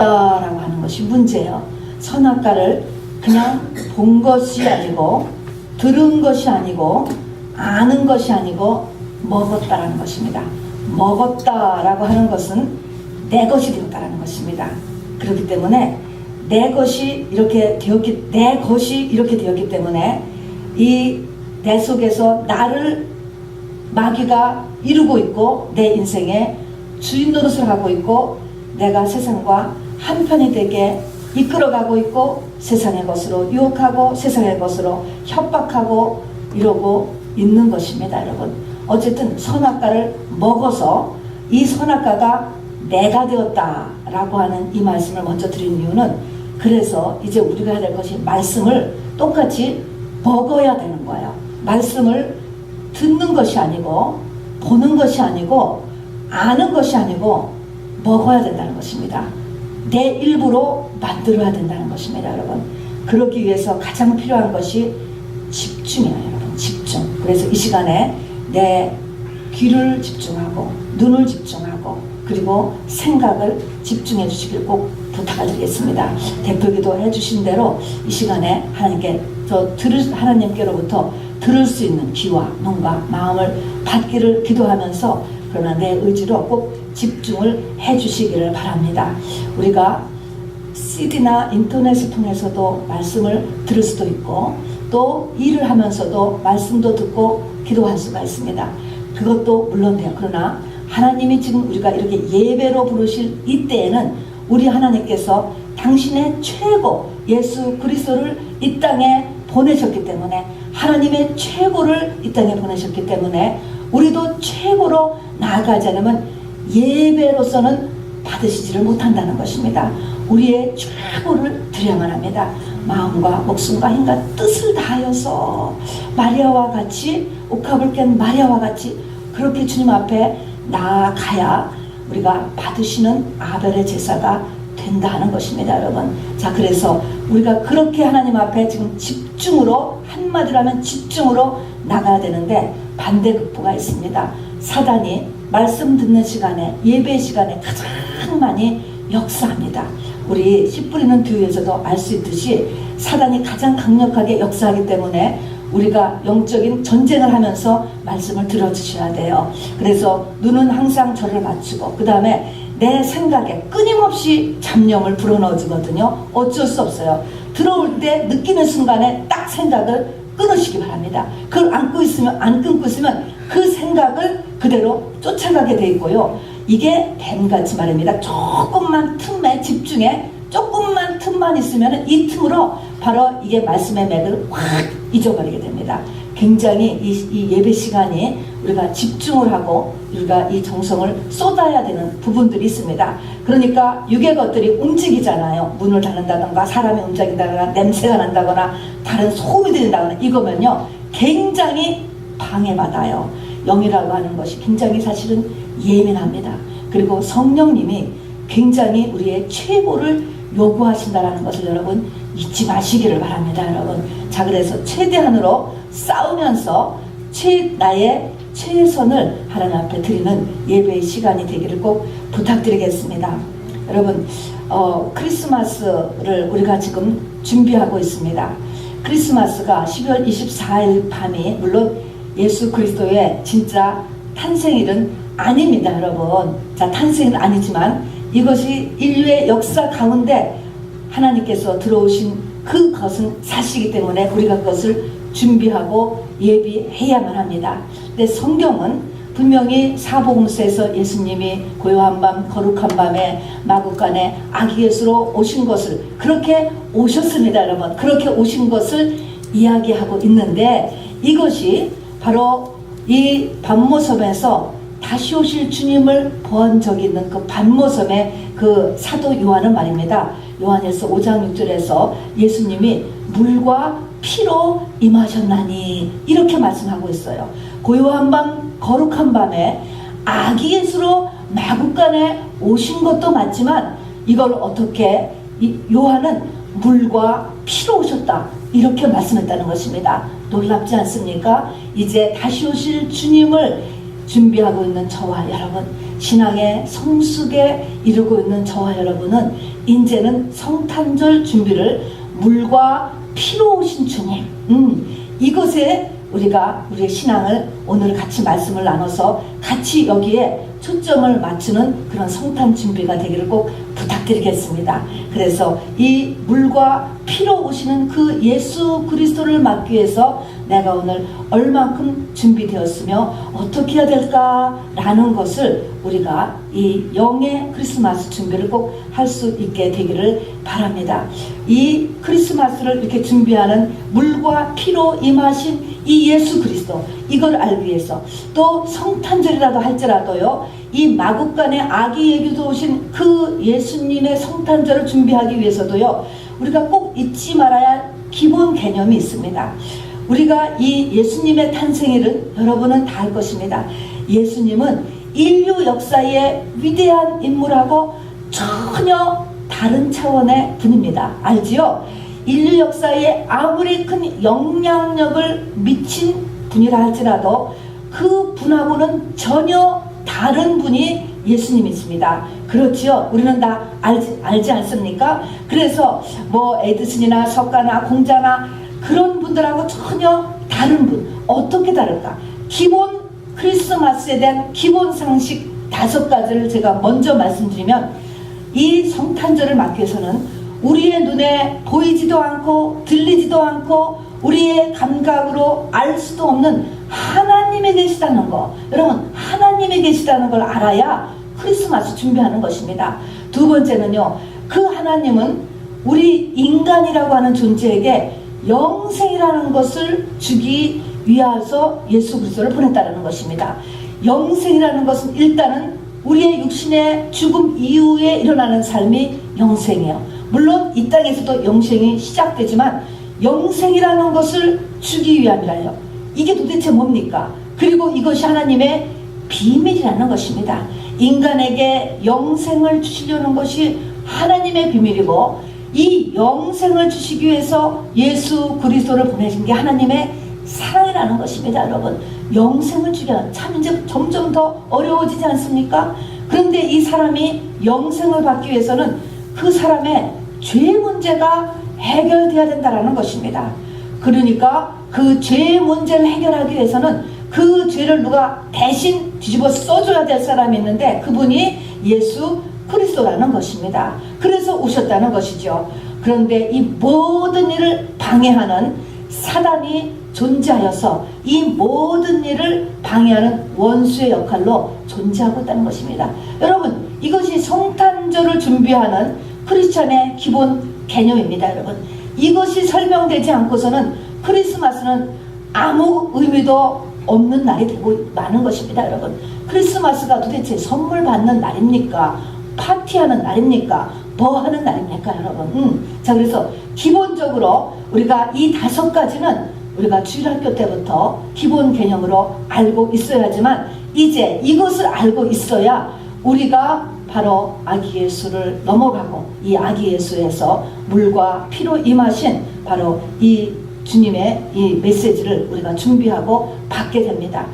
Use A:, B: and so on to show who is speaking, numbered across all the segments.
A: 라고 하는 것이 문제예요. 선악과를 그냥 본 것이 아니고 들은 것이 아니고 아는 것이 아니고 먹었다라는 것입니다. 먹었다라고 하는 것은 내 것이 되었다라는 것입니다. 그렇기 때문에 내 것이 이렇게 되었기 때문에 이 내 속에서 나를 마귀가 이루고 있고 내 인생에 주인 노릇을 하고 있고 내가 세상과 한편이 되게 이끌어가고 있고 세상의 것으로 유혹하고 세상의 것으로 협박하고 이러고 있는 것입니다. 여러분, 어쨌든 선악과를 먹어서 이 선악과가 내가 되었다라고 하는 이 말씀을 먼저 드린 이유는, 그래서 이제 우리가 해야 될 것이 말씀을 똑같이 먹어야 되는 거예요. 말씀을 듣는 것이 아니고 보는 것이 아니고 아는 것이 아니고 먹어야 된다는 것입니다. 내 일부로 만들어야 된다는 것입니다. 여러분, 그러기 위해서 가장 필요한 것이 집중이에요. 여러분, 집중. 그래서 이 시간에 내 귀를 집중하고 눈을 집중하고 그리고 생각을 집중해 주시길 꼭 부탁을 드리겠습니다. 대표기도 해주신 대로 이 시간에 하나님께로부터 들을 수 있는 귀와 눈과 마음을 받기를 기도하면서, 그러나 내 의지로 꼭 집중을 해 주시기를 바랍니다. 우리가 CD나 인터넷을 통해서도 말씀을 들을 수도 있고 또 일을 하면서도 말씀도 듣고 기도할 수가 있습니다. 그것도 물론이에요. 그러나 하나님이 지금 우리가 이렇게 예배로 부르실 이때에는 우리 하나님께서 당신의 최고 예수 그리스도를 이 땅에 보내셨기 때문에, 하나님의 최고를 이 땅에 보내셨기 때문에 우리도 최고로 나아가지 않으면 예배로서는 받으시지를 못한다는 것입니다. 우리의 최고를 드려야만 합니다. 마음과 목숨과 힘과 뜻을 다하여서 마리아와 같이, 옥합을 깬 마리아와 같이 그렇게 주님 앞에 나아가야 우리가 받으시는 아벨의 제사가 된다 하는 것입니다. 여러분, 자, 그래서 우리가 그렇게 하나님 앞에 지금 집중으로, 한마디로 하면 집중으로 나가야 되는데 반대급부가 있습니다. 사단이 말씀 듣는 시간에, 예배 시간에 가장 많이 역사합니다. 우리 씨 뿌리는 교회에서도 알 수 있듯이 사단이 가장 강력하게 역사하기 때문에 우리가 영적인 전쟁을 하면서 말씀을 들어주셔야 돼요. 그래서 눈은 항상 저를 맞추고 그 다음에 내 생각에 끊임없이 잡념을 불어넣어 주거든요. 어쩔 수 없어요. 들어올 때 느끼는 순간에 딱 생각을 끊으시기 바랍니다. 그걸 안 끊고 있으면 그 생각을 그대로 쫓아가게 돼 있고요. 이게 뱀같이 말입니다. 조금만 틈에 집중해, 조금만 틈만 있으면 이 틈으로 바로 이게 말씀의 맥을 확 잊어버리게 됩니다. 굉장히 이 예배 시간이 우리가 집중을 하고 우리가 이 정성을 쏟아야 되는 부분들이 있습니다. 그러니까 육의 것들이 움직이잖아요. 문을 닫는다던가 사람이 움직인다거나 냄새가 난다거나 다른 소음이 들린다거나 이거면요 굉장히 방해받아요. 영이라고 하는 것이 굉장히 사실은 예민합니다. 그리고 성령님이 굉장히 우리의 최고를 요구하신다는 것을 여러분 잊지 마시기를 바랍니다. 여러분, 자, 그래서 최대한으로 싸우면서 나의 최선을 하나님 앞에 드리는 예배의 시간이 되기를 꼭 부탁드리겠습니다. 여러분, 크리스마스를 우리가 지금 준비하고 있습니다. 크리스마스가 12월 24일 밤이 물론 예수 그리스도의 진짜 탄생일은 아닙니다. 여러분, 자, 탄생은 아니지만 이것이 인류의 역사 가운데 하나님께서 들어오신 그것은 사실이기 때문에 우리가 그것을 준비하고 예비해야만 합니다. 근데 성경은 분명히 사복음서에서 예수님이 고요한 밤 거룩한 밤에 마구간에 아기 예수로 오신 것을, 그렇게 오셨습니다. 여러분, 그렇게 오신 것을 이야기하고 있는데 이것이 바로 이 반모섬에서 다시 오실 주님을 본 적이 있는 그 반모섬의 그 사도 요한은 말입니다. 요한일서 5장 6절에서 예수님이 물과 피로 임하셨나니 이렇게 말씀하고 있어요. 고요한 밤 거룩한 밤에 아기 예수로 마구간에 오신 것도 맞지만 이걸 어떻게 요한은 물과 피로 오셨다 이렇게 말씀했다는 것입니다. 놀랍지 않습니까? 이제 다시 오실 주님을 준비하고 있는 저와 여러분, 신앙의 성숙에 이르고 있는 저와 여러분은 이제는 성탄절 준비를 물과 피로 오신 주님, 이것에 우리가 우리의 신앙을 오늘 같이 말씀을 나눠서 같이 여기에 초점을 맞추는 그런 성탄 준비가 되기를 꼭 부탁드리겠습니다. 그래서 이 물과 피로 오시는 그 예수 그리스도를 맞기 위해서 내가 오늘 얼만큼 준비되었으며 어떻게 해야 될까라는 것을 우리가 이 영의 크리스마스 준비를 꼭 할 수 있게 되기를 바랍니다. 이 크리스마스를 이렇게 준비하는 물과 피로 임하신 이 예수 그리스도, 이걸 알기 위해서 또 성탄절이라도 할지라도요, 이 마국간의 아기 예비도 오신 그 예수님의 성탄절을 준비하기 위해서도요, 우리가 꼭 잊지 말아야 할 기본 개념이 있습니다. 우리가 이 예수님의 탄생일은 여러분은 다 알 것입니다. 예수님은 인류 역사의 위대한 인물하고 전혀 다른 차원의 분입니다. 알지요? 인류 역사에 아무리 큰 영향력을 미친 분이라 할지라도 그 분하고는 전혀 다른 분이 예수님이십니다. 그렇지요? 우리는 다 알지 않습니까? 그래서 뭐 에디슨이나 석가나 공자나 그런 분들하고 전혀 다른 분. 어떻게 다를까? 기본 크리스마스에 대한 기본 상식 5가지를 제가 먼저 말씀드리면, 이 성탄절을 맞기 위해서는 우리의 눈에 보이지도 않고 들리지도 않고 우리의 감각으로 알 수도 없는 하나님이 계시다는 거, 여러분 하나님이 계시다는 걸 알아야 크리스마스 준비하는 것입니다. 두 번째는요, 그 하나님은 우리 인간이라고 하는 존재에게 영생이라는 것을 주기 위해서 예수 그리스도를 보냈다는 것입니다. 영생이라는 것은 일단은 우리의 육신의 죽음 이후에 일어나는 삶이 영생이에요. 물론 이 땅에서도 영생이 시작되지만 영생이라는 것을 주기 위함이라요. 이게 도대체 뭡니까? 그리고 이것이 하나님의 비밀이라는 것입니다. 인간에게 영생을 주시려는 것이 하나님의 비밀이고, 이 영생을 주시기 위해서 예수 그리스도를 보내신 게 하나님의 사랑이라는 것입니다. 여러분, 영생을 주려 참 이제 점점 더 어려워지지 않습니까? 그런데 이 사람이 영생을 받기 위해서는 그 사람의 죄 문제가 해결돼야 된다는 것입니다. 그러니까 그 죄의 문제를 해결하기 위해서는 그 죄를 누가 대신 뒤집어 써줘야 될 사람이 있는데, 그분이 예수 그리스도라는 것입니다. 그래서 오셨다는 것이죠. 그런데 이 모든 일을 방해하는 사단이 존재하여서 이 모든 일을 방해하는 원수의 역할로 존재하고 있다는 것입니다. 여러분, 이것이 성탄절을 준비하는 크리스찬의 기본 개념입니다. 여러분, 이것이 설명되지 않고서는 크리스마스는 아무 의미도 없는 날이 되고 마는 것입니다. 여러분, 크리스마스가 도대체 선물 받는 날입니까? 파티하는 날입니까? 뭐 하는 날입니까? 여러분, 자, 그래서 기본적으로 우리가 이 5가지는 우리가 주일학교 때부터 기본 개념으로 알고 있어야지만, 이제 이것을 알고 있어야 우리가 바로 아기 예수를 넘어가고 이 아기 예수에서 물과 피로 임하신 바로 이 주님의 이 메시지를 우리가 준비하고 받게 됩니다.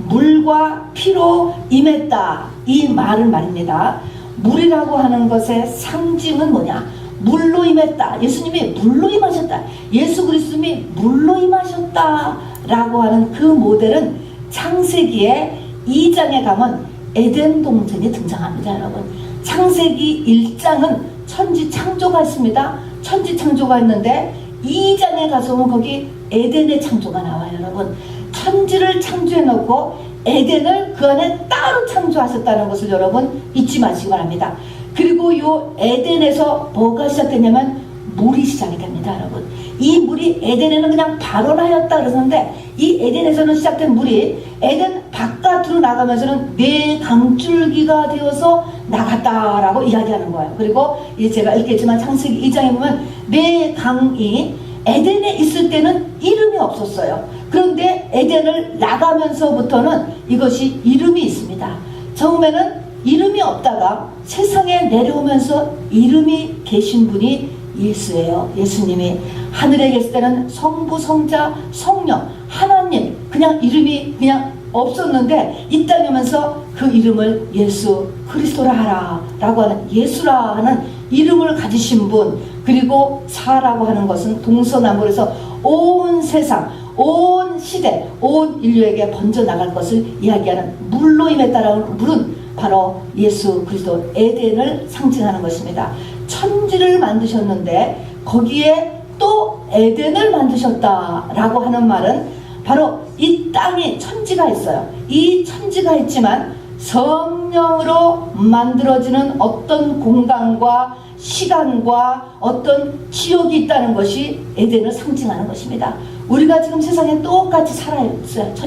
A: 물과 피로 임했다, 이 말은 말입니다. 물이라고 하는 것의 상징은 뭐냐? 물로 임했다. 예수님이 물로 임하셨다. 예수 그리스도님이 물로 임하셨다 라고 하는 그 모델은 창세기의 2장에 가면 에덴 동산이 등장합니다. 여러분, 창세기 1장은 천지 창조가 있습니다. 천지 창조가 있는데 2장에 가서 보면 거기 에덴의 창조가 나와요. 여러분, 천지를 창조해 놓고 에덴을 그 안에 따로 창조하셨다는 것을 여러분 잊지 마시기 바랍니다. 그리고 요 에덴에서 뭐가 시작되냐면 물이 시작이 됩니다. 여러분, 이 물이 에덴에는 그냥 발원하였다 그러는데, 이 에덴에서는 시작된 물이 에덴 바깥으로 나가면서는 네 강줄기가 되어서 나갔다라고 이야기하는 거예요. 그리고 이제 제가 읽겠지만 창세기 2장에 보면 네 강이 에덴에 있을 때는 이름이 없었어요. 그런데 에덴을 나가면서부터는 이것이 이름이 있습니다. 처음에는 이름이 없다가 세상에 내려오면서 이름이 계신 분이 예수예요. 예수님이 하늘에 계실 때는 성부, 성자, 성령, 하나님, 그냥 이름이 그냥 없었는데 이 땅에 오면서 그 이름을 예수 그리스도라 하라 라고 하는 예수라 하는 이름을 가지신 분, 그리고 사라고 하는 것은 동서남북에서 온 세상, 온 시대, 온 인류에게 번져나갈 것을 이야기하는 물로 임했다라는 물은 바로 예수 그리스도 에덴을 상징하는 것입니다. 천지를 만드셨는데 거기에 또 에덴을 만드셨다라고 하는 말은 바로 이 땅에 천지가 있어요. 이 천지가 있지만 성령으로 만들어지는 어떤 공간과 시간과 어떤 지역이 있다는 것이 에덴을 상징하는 것입니다. 우리가 지금 세상에 똑같이 살아요.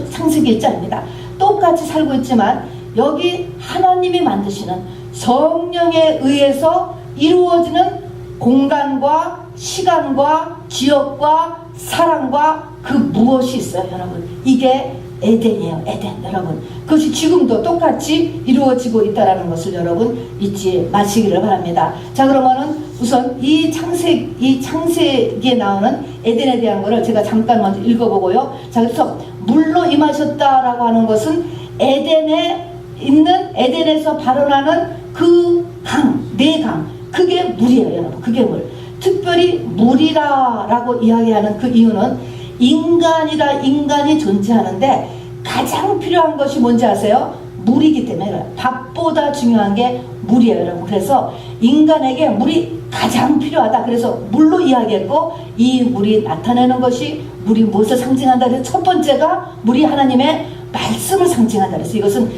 A: 창세기 1장입니다. 똑같이 살고 있지만 여기 하나님이 만드시는 성령에 의해서 이루어지는 공간과 시간과 지역과 사랑과 그 무엇이 있어요, 여러분. 이게 에덴이에요, 에덴. 여러분, 그것이 지금도 똑같이 이루어지고 있다는 것을 여러분 잊지 마시기를 바랍니다. 자, 그러면은 우선 이 창세기에 나오는 에덴에 대한 것을 제가 잠깐 먼저 읽어보고요. 자, 그래서 물로 임하셨다라고 하는 것은 에덴에 있는, 에덴에서 발원하는 그 강, 네 강, 그게 물이에요, 여러분. 그게 물. 특별히 물이라고 이야기하는 그 이유는 인간이 존재하는데 가장 필요한 것이 뭔지 아세요? 물이기 때문에. 밥보다 중요한 게 물이에요, 여러분. 그래서 인간에게 물이 가장 필요하다. 그래서 물로 이야기했고, 이 물이 나타내는 것이, 물이 무엇을 상징한다. 그래서 첫 번째가 물이 하나님의 말씀을 상징한다. 그래서 이것은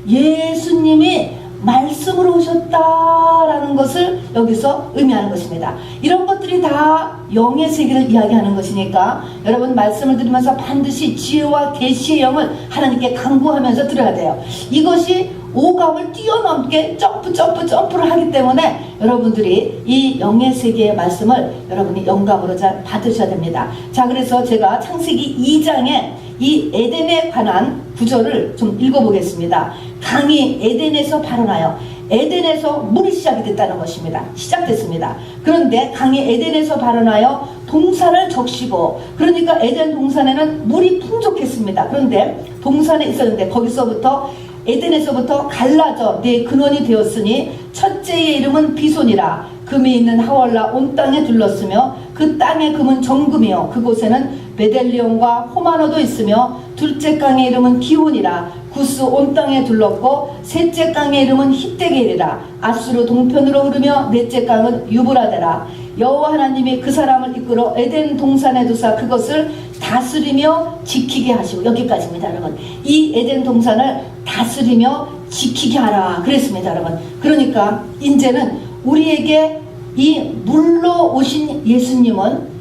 A: 예수님이 말씀으로 오셨다라는 것을 여기서 의미하는 것입니다. 이런 것들이 다 영의 세계를 이야기하는 것이니까 여러분 말씀을 들으면서 반드시 지혜와 계시의 영을 하나님께 간구하면서 들어야 돼요. 이것이 오감을 뛰어넘게 점프를 하기 때문에 여러분들이 이 영의 세계의 말씀을 여러분이 영감으로 잘 받으셔야 됩니다. 자, 그래서 제가 창세기 2장에 이 에덴에 관한 구절을 좀 읽어보겠습니다. 강이 에덴에서 발원하여 에덴에서 물이 시작이 됐다는 것입니다. 시작됐습니다. 그런데 강이 에덴에서 발원하여 동산을 적시고, 그러니까 에덴 동산에는 물이 풍족했습니다. 그런데 동산에 있었는데 거기서부터 에덴에서부터 갈라져 네 근원이 되었으니 첫째의 이름은 비손이라. 금이 있는 하월라 온 땅에 둘렀으며 그 땅의 금은 정금이요 그곳에는 베델리온과 호마노도 있으며 둘째 강의 이름은 기혼이라. 구스 온 땅에 둘렀고 셋째 강의 이름은 히데겔이라. 아수르 동편으로 흐르며 넷째 강은 유브라데라. 여호와 하나님이 그 사람을 이끌어 에덴 동산에 두사 그것을 다스리며 지키게 하시고, 여기까지입니다, 여러분. 이 에덴 동산을 다스리며 지키게 하라 그랬습니다, 여러분. 그러니까 이제는 우리에게 이 물로 오신 예수님은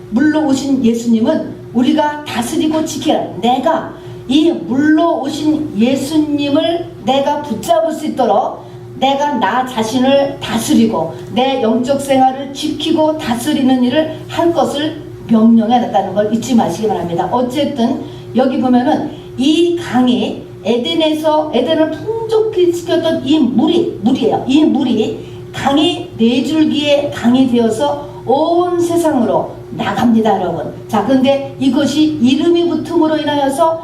A: 우리가 다스리고 지켜야, 내가 이 물로 오신 예수님을 내가 붙잡을 수 있도록 내가 나 자신을 다스리고 내 영적 생활을 지키고 다스리는 일을 할 것을 명령해놨다는 걸 잊지 마시기 바랍니다. 어쨌든 여기 보면은 이 강이 에덴을 풍족히 시켰던 이 물이에요. 이 물이 강이 네 줄기의 강이 되어서 온 세상으로 나갑니다, 여러분. 자, 그런데 이것이 이름이 붙음으로 인하여서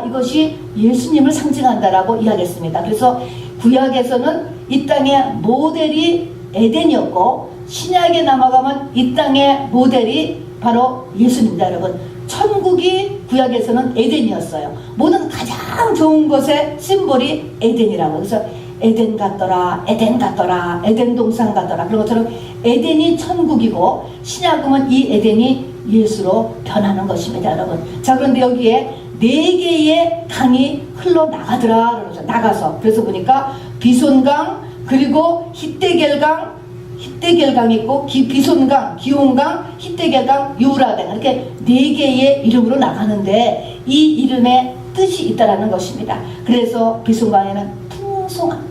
A: 이것이 예수님을 상징한다라고 이야기했습니다. 그래서 구약에서는 이 땅의 모델이 에덴이었고 신약에 넘어가면 이 땅의 모델이 바로 예수님입니다, 여러분. 천국이 구약에서는 에덴이었어요. 모든 가장 좋은 것의 심볼이 에덴이라고. 그래서 에덴 같더라, 에덴 동산 같더라. 그런 것처럼 에덴이 천국이고 신약은 이 에덴이 예수로 변하는 것입니다, 여러분. 자, 그런데 여기에 네 개의 강이 흘러나가더라. 나가서. 그래서 보니까 비손강, 그리고 히데겔강이 있고 비손강, 기온강, 히데겔강, 유라강, 이렇게 네 개의 이름으로 나가는데 이 이름에 뜻이 있다라는 것입니다. 그래서 비손강에는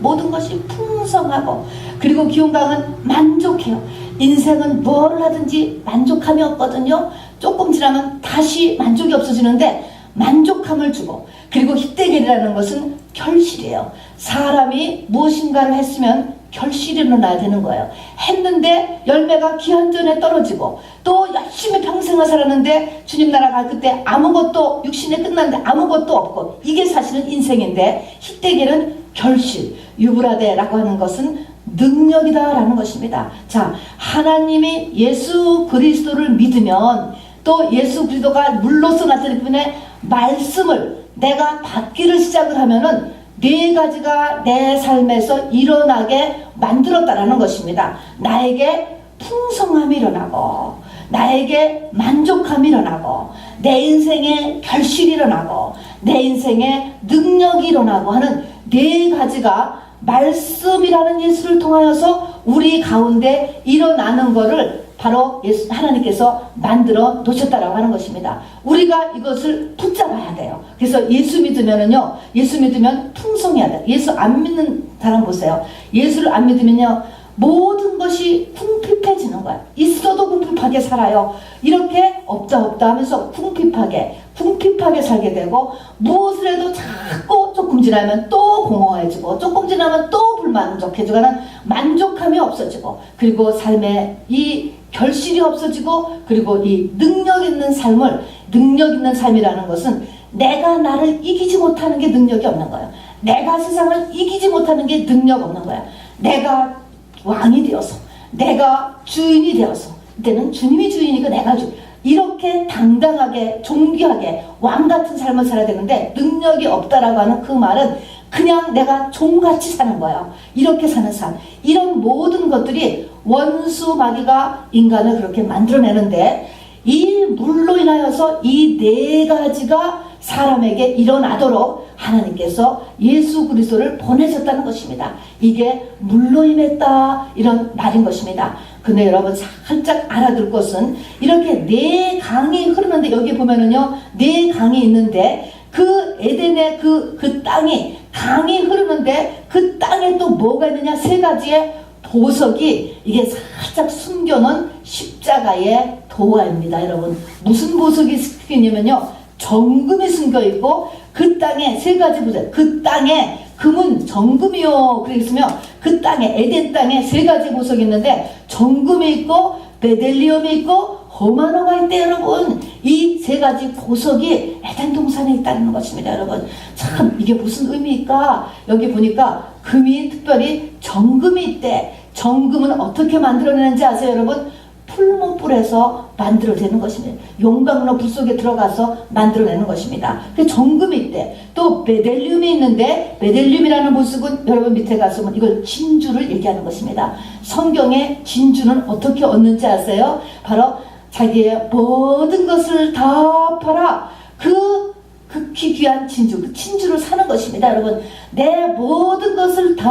A: 모든 것이 풍성하고, 그리고 기온강은 만족해요. 인생은 뭘 하든지 만족함이 없거든요. 조금 지나면 다시 만족이 없어지는데 만족함을 주고, 그리고 히데겔이라는 것은 결실이에요. 사람이 무엇인가를 했으면 결실이 일어나야 되는 거예요. 했는데 열매가 기한 전에 떨어지고, 또 열심히 평생을 살았는데 주님 나라 갈 그때 아무것도, 육신에 끝났는데 아무것도 없고, 이게 사실은 인생인데, 희대계는 결실, 유브라데라고 하는 것은 능력이다라는 것입니다. 자, 하나님이 예수 그리스도를 믿으면, 또 예수 그리스도가 물로서 나타나기 때문에 말씀을 내가 받기를 시작을 하면은 네 가지가 내 삶에서 일어나게 만들었다라는 것입니다. 나에게 풍성함이 일어나고, 나에게 만족함이 일어나고, 내 인생에 결실이 일어나고, 내 인생에 능력이 일어나고 하는 네 가지가 말씀이라는 예수를 통하여서 우리 가운데 일어나는 것을 바로 하나님께서 만들어 놓으셨다라고 하는 것입니다. 우리가 이것을 붙잡아야 돼요. 그래서 예수 믿으면은요, 예수 믿으면 풍성해야 돼요. 예수 안 믿는 사람 보세요. 예수를 안 믿으면요, 모든 것이 궁핍해지는 거야. 있어도 궁핍하게 살아요. 이렇게 없다 하면서 궁핍하게 살게 되고, 무엇을 해도 자꾸 조금 지나면 또 공허해지고, 조금 지나면 또 불만족해지고 하는 만족함이 없어지고, 그리고 삶에 이 결실이 없어지고, 그리고 이 능력 있는 삶이라는 것은 내가 나를 이기지 못하는 게 능력이 없는 거예요. 내가 세상을 이기지 못하는 게 능력 없는 거야. 내가 왕이 되어서, 내가 주인이 되어서, 이때는 주님이 주인이고 내가 주인, 이렇게 당당하게 존귀하게 왕같은 삶을 살아야 되는데, 능력이 없다라고 하는 그 말은 그냥 내가 종같이 사는 거예요. 이렇게 사는 삶, 이런 모든 것들이 원수 마귀가 인간을 그렇게 만들어내는데, 이 물로 인하여서 이 네 가지가 사람에게 일어나도록 하나님께서 예수 그리스도를 보내셨다는 것입니다. 이게 물로 임했다, 이런 말인 것입니다. 근데 여러분 살짝 알아둘 것은, 이렇게 네 강이 흐르는데, 여기 보면은요, 네 강이 있는데, 그 에덴의 그 땅이, 강이 흐르는데 그 땅에 또 뭐가 있느냐, 세 가지의 보석이, 이게 살짝 숨겨놓은 십자가의 도화입니다. 여러분, 무슨 보석이 숨겨있냐면요, 정금이 숨겨있고, 그 땅에 세 가지 보석, 그 땅에 금은 정금이요 그랬으며, 그 땅에, 에덴 땅에 세 가지 보석이 있는데, 정금이 있고 베델리움이 있고 호마노가 있대. 여러분, 이 세 가지 보석이 에덴 동산에 있다는 것입니다. 여러분, 참 이게 무슨 의미일까? 여기 보니까 금이, 특별히 정금이 있대. 정금은 어떻게 만들어내는지 아세요, 여러분? 풀무불에서 만들어내는 것입니다. 용광로 불 속에 들어가서 만들어내는 것입니다. 그 정금이 있대. 또 베델리움이 있는데, 베델리움이라는 보석은 여러분 밑에 가서 이걸 진주를 얘기하는 것입니다. 성경에 진주는 어떻게 얻는지 아세요? 바로 자기의 모든 것을 다 팔아 그 극히 귀한 진주, 그 진주를 사는 것입니다. 여러분, 내 모든 것을 다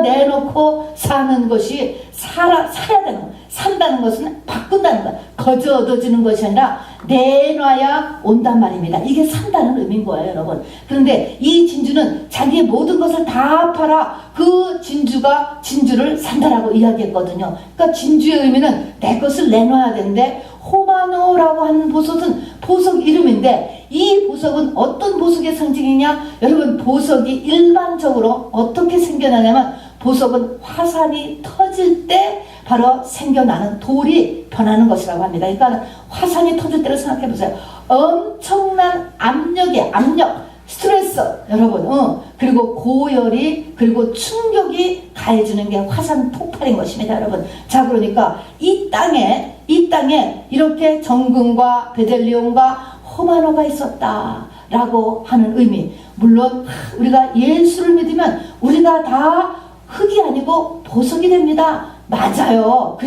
A: 내놓고 사는 것이 사야 되는 거예요. 산다는 것은 바꾼다는 거야. 거저 얻어지는 것이 아니라 내놔야 온단 말입니다. 이게 산다는 의미인 거예요, 여러분. 그런데 이 진주는 자기의 모든 것을 다 팔아 그 진주를 산다라고 이야기했거든요. 그러니까 진주의 의미는 내 것을 내놔야 되는데, 호마노라고 하는 보석은 보석 이름인데, 이 보석은 어떤 보석의 상징이냐? 여러분, 보석이 일반적으로 어떻게 생겨나냐면, 보석은 화산이 터질 때 바로 생겨나는 돌이 변하는 것이라고 합니다. 그러니까 화산이 터질 때를 생각해 보세요. 엄청난 압력, 스트레스, 여러분, 그리고 고열이, 그리고 충격이 가해지는 게 화산 폭발인 것입니다, 여러분. 자, 그러니까 이 땅에 이렇게 정금과 베델리움과 호마노가 있었다라고 하는 의미. 물론 우리가 예수를 믿으면 우리가 다 흙이 아니고 보석이 됩니다. 맞아요.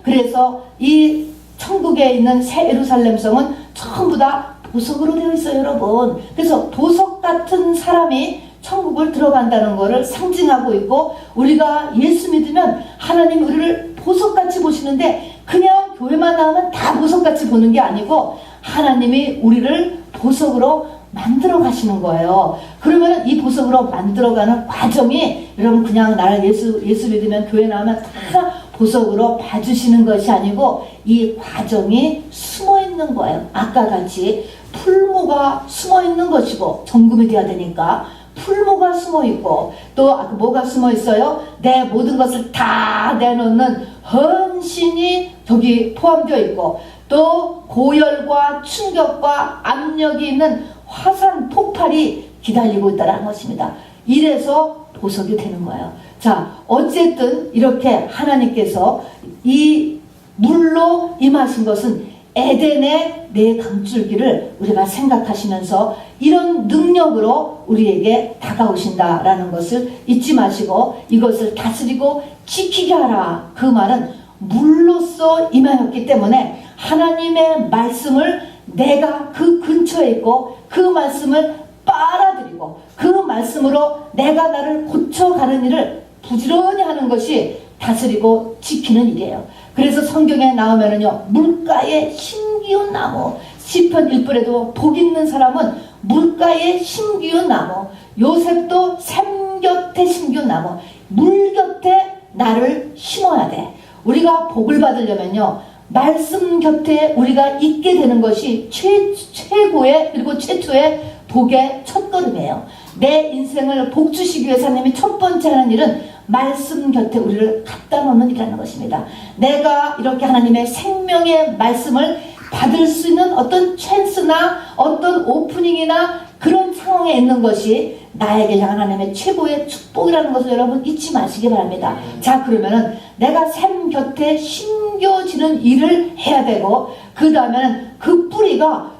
A: 그래서 이 천국에 있는 새 예루살렘 성은 전부 다 보석으로 되어 있어요, 여러분. 그래서 보석 같은 사람이 천국을 들어간다는 것을 상징하고 있고, 우리가 예수 믿으면 하나님 우리를 보석같이 보시는데, 그냥 교회만 나오면 다 보석같이 보는 게 아니고 하나님이 우리를 보석으로 만들어 가시는 거예요. 그러면 이 보석으로 만들어가는 과정이, 여러분, 그냥 나를 예수 믿으면 교회 나오면 다 보석으로 봐주시는 것이 아니고, 이 과정이 숨어 있는 거예요. 아까 같이 풀무가 숨어 있는 것이고, 정금이 되어야 되니까 풀무가 숨어 있고, 또 뭐가 숨어 있어요? 내 모든 것을 다 내놓는 헌신이 저기 포함되어 있고, 또 고열과 충격과 압력이 있는 화산 폭발이 기다리고 있다는 것입니다. 이래서 보석이 되는 거예요. 자, 어쨌든 이렇게 하나님께서 이 물로 임하신 것은 에덴의 내 강줄기를 우리가 생각하시면서 이런 능력으로 우리에게 다가오신다라는 것을 잊지 마시고, 이것을 다스리고 지키게 하라. 그 말은 물로써 임하였기 때문에 하나님의 말씀을 내가 그 근처에 있고 그 말씀을 빨아들이고 그 말씀으로 내가 나를 고쳐가는 일을 부지런히 하는 것이 다스리고 지키는 일이에요. 그래서 성경에 나오면은요, 물가에 심기운 나무, 시편 1편에도 복 있는 사람은 물가에 심기운 나무, 요셉도 샘 곁에 심기운 나무, 물 곁에 나를 심어야 돼. 우리가 복을 받으려면요, 말씀 곁에 우리가 있게 되는 것이 최고의, 그리고 최초의 복의 첫걸음이에요. 내 인생을 복 주시기 위해서 하나님이 첫 번째 하는 일은 말씀 곁에 우리를 갖다 놓는 일이라는 것입니다. 내가 이렇게 하나님의 생명의 말씀을 받을 수 있는 어떤 찬스나 어떤 오프닝이나 그런 상황에 있는 것이 나에게 향한 하나님의 최고의 축복이라는 것을 여러분 잊지 마시기 바랍니다. 자, 그러면은 내가 샘 곁에 심겨지는 일을 해야 되고, 그 다음에는 그 뿌리가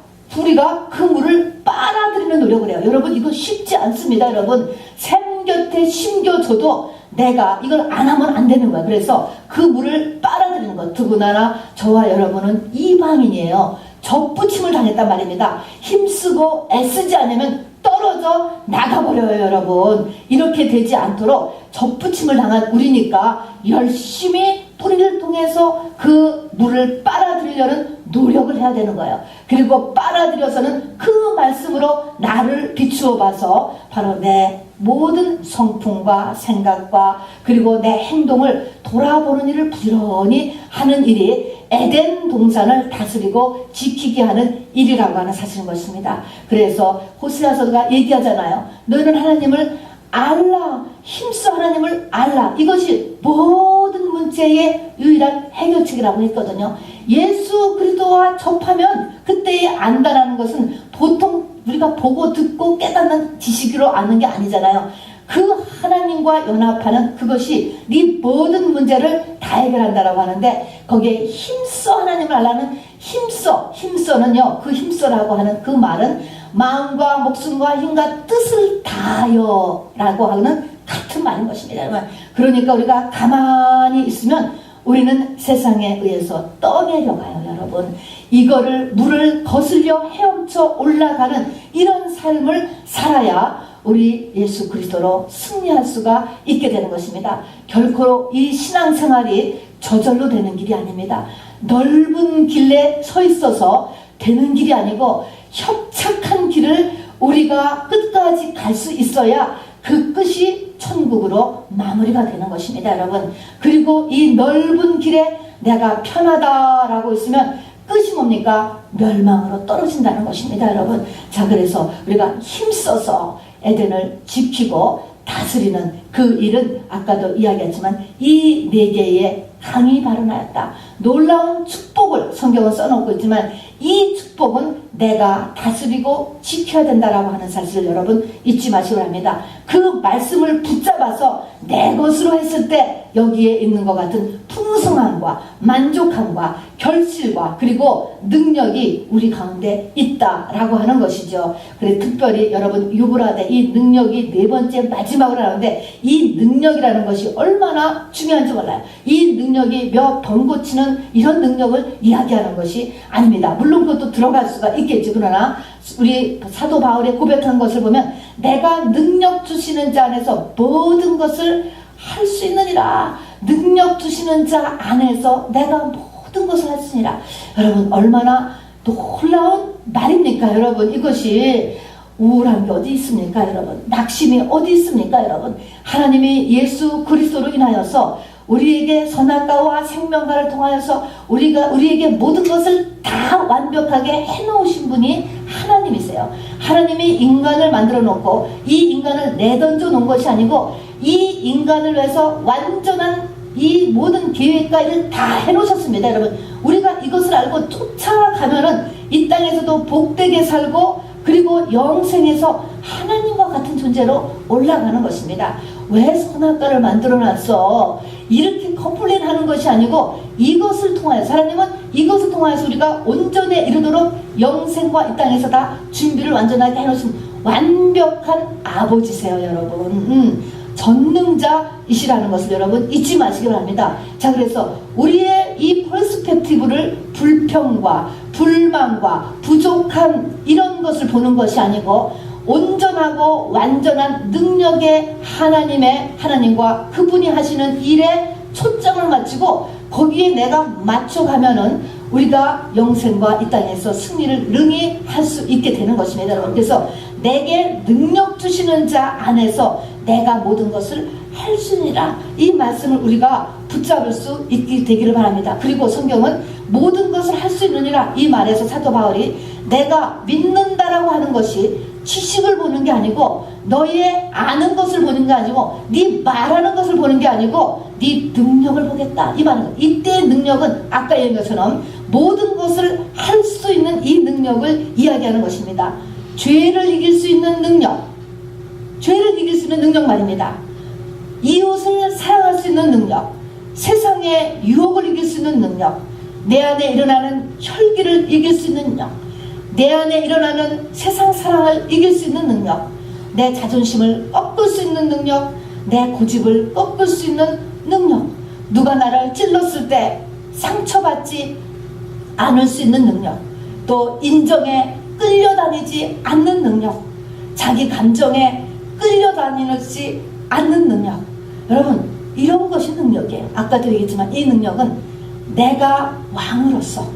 A: 그 물을 빨아들이는 노력을 해요. 여러분, 이거 쉽지 않습니다. 여러분, 샘 곁에 심겨져도 내가 이걸 안 하면 안 되는 거야. 그래서 그 물을 빨아들이는 것. 더구나 저와 여러분은 이방인이에요. 접붙임을 당했단 말입니다. 힘쓰고 애쓰지 않으면 떨어져 나가버려요, 여러분. 이렇게 되지 않도록 접붙임을 당한 우리니까 열심히 뿌리를 통해서 그 물을 빨아들이려는 노력을 해야 되는 거예요. 그리고 빨아들여서는 그 말씀으로 나를 비추어 봐서 바로 내 모든 성품과 생각과 그리고 내 행동을 돌아보는 일을 부지런히 하는 일이 에덴 동산을 다스리고 지키게 하는 일이라고 하는 사실인 것입니다. 그래서 호세아서가 얘기하잖아요. 너희는 하나님을 알라, 힘써 하나님을 알라. 이것이 모든 문제의 유일한 해결책이라고 했거든요. 예수 그리스도와 접하면 그때에 안다라는 것은 보통 우리가 보고 듣고 깨닫는 지식으로 아는 게 아니잖아요. 그 하나님과 연합하는 그것이 네 모든 문제를 다 해결한다라고 하는데, 거기에 힘써 하나님을 알라는 힘써는요, 그 힘써라고 하는 그 말은 마음과 목숨과 힘과 뜻을 다하여 라고 하는 같은 말인 것입니다. 그러니까 우리가 가만히 있으면 우리는 세상에 의해서 떠내려가요. 여러분, 이거를 물을 거슬려 헤엄쳐 올라가는 이런 삶을 살아야 우리 예수 그리스도로 승리할 수가 있게 되는 것입니다. 결코 이 신앙생활이 저절로 되는 길이 아닙니다. 넓은 길에 서 있어서 되는 길이 아니고 협착한 길을 우리가 끝까지 갈 수 있어야 그 끝이 천국으로 마무리가 되는 것입니다, 여러분. 그리고 이 넓은 길에 내가 편하다라고 있으면 끝이 뭡니까? 멸망으로 떨어진다는 것입니다, 여러분. 자, 그래서 우리가 힘써서 에덴을 지키고 다스리는 그 일은 아까도 이야기했지만 이 네 개의 강이 발언하였다. 놀라운 축복을 성경은 써놓고 있지만 이 축복은 내가 다스리고 지켜야 된다라고 하는 사실을 여러분 잊지 마시기 바랍니다. 그 말씀을 붙잡아서 내 것으로 했을 때 여기에 있는 것 같은 풍성함과 만족함과 결실과 그리고 능력이 우리 가운데 있다라고 하는 것이죠. 그래, 특별히 여러분 유브라데 이 능력이 네 번째 마지막으로 나오는데, 이 능력이라는 것이 얼마나 중요한지 몰라요. 이 능력이 몇 번 고치는 이런 능력을 이야기하는 것이 아닙니다. 물론 그것도 들어갈 수가 있겠지. 그러나 우리 사도 바울의 고백한 것을 보면 내가 능력 주시는 자 안에서 모든 것을 할 수 있느니라. 능력 주시는 자 안에서 내가 모든 것을 할 수 있느니라. 여러분, 얼마나 놀라운 말입니까, 여러분. 이것이 우울한 게 어디 있습니까, 여러분? 낙심이 어디 있습니까, 여러분? 하나님이 예수 그리스도로 인하여서 우리에게 선악과와 생명과를 통하여서 우리에게 모든 것을 다 완벽하게 해놓으신 분이 하나님이세요. 하나님이 인간을 만들어 놓고 이 인간을 내던져 놓은 것이 아니고 이 인간을 위해서 완전한 이 모든 계획과 일을 다 해놓으셨습니다. 여러분, 우리가 이것을 알고 쫓아가면은 이 땅에서도 복되게 살고 그리고 영생에서 하나님과 같은 존재로 올라가는 것입니다. 왜 선악과를 만들어놨어? 이렇게 컴플레인 하는 것이 아니고 이것을 통하여서, 하나님은 이것을 통하여서 우리가 온전에 이르도록 영생과 이 땅에서 다 준비를 완전하게 해놓으신 완벽한 아버지세요, 여러분. 전능자이시라는 것을 여러분 잊지 마시기 바랍니다. 자, 그래서 우리의 이 퍼스펙티브를 불평과 불만과 부족한 이런 것을 보는 것이 아니고 온전하고 완전한 능력의 하나님과 그분이 하시는 일에 초점을 맞추고 거기에 내가 맞춰가면은 우리가 영생과 이 땅에서 승리를 능히 할 수 있게 되는 것입니다, 여러분. 그래서 내게 능력 주시는 자 안에서 내가 모든 것을 할 수 있느니라, 이 말씀을 우리가 붙잡을 수 있게 되기를 바랍니다. 그리고 성경은 모든 것을 할 수 있느니라 이 말에서 사도 바울이 내가 믿는다라고 하는 것이 지식을 보는 게 아니고 너의 아는 것을 보는 게 아니고 네 말하는 것을 보는 게 아니고 네 능력을 보겠다, 이 말은 이때의 능력은 아까 얘기한 것처럼 모든 것을 할 수 있는 이 능력을 이야기하는 것입니다. 죄를 이길 수 있는 능력, 죄를 이길 수 있는 능력 말입니다. 이웃을 사랑할 수 있는 능력, 세상의 유혹을 이길 수 있는 능력, 내 안에 일어나는 혈기를 이길 수 있는 능력, 내 안에 일어나는 세상 사랑을 이길 수 있는 능력, 내 자존심을 꺾을 수 있는 능력, 내 고집을 꺾을 수 있는 능력, 누가 나를 찔렀을 때 상처받지 않을 수 있는 능력, 또 인정에 끌려다니지 않는 능력, 자기 감정에 끌려다니지 않는 능력. 여러분, 이런 것이 능력이에요. 아까도 얘기했지만 이 능력은 내가 왕으로서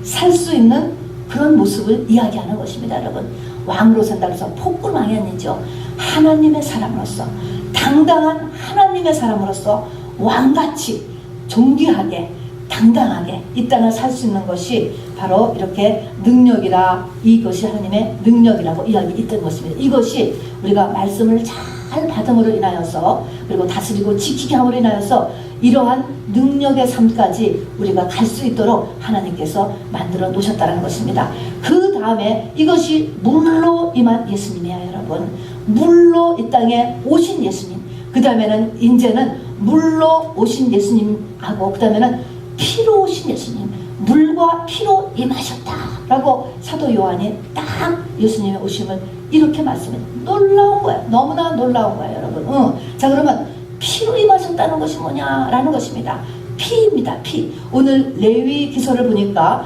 A: 살 수 있는 그런 모습을 이야기하는 것입니다. 여러분, 왕으로 산다고 해서 폭군왕이 아니죠. 하나님의 사람으로서, 당당한 하나님의 사람으로서 왕같이 존귀하게 당당하게 이 땅을 살 수 있는 것이 바로 이렇게 능력이라, 이것이 하나님의 능력이라고 이야기했던 것입니다. 이것이 우리가 말씀을 잘 받음으로 인하여서 그리고 다스리고 지키게 함으로 인하여서 이러한 능력의 삶까지 우리가 갈 수 있도록 하나님께서 만들어 놓으셨다는 것입니다. 그 다음에 이것이 물로 임한 예수님이에요, 여러분. 물로 이 땅에 오신 예수님. 그 다음에는 이제는 물로 오신 예수님하고 그 다음에는 피로 오신 예수님, 물과 피로 임하셨다라고 사도 요한이 딱 예수님의 오심을 이렇게 말씀해. 놀라운 거예요. 너무나 놀라운 거예요, 여러분. 자, 그러면 피로 임하셨다는 것이 뭐냐라는 것입니다. 피입니다. 피. 오늘 레위기서를 보니까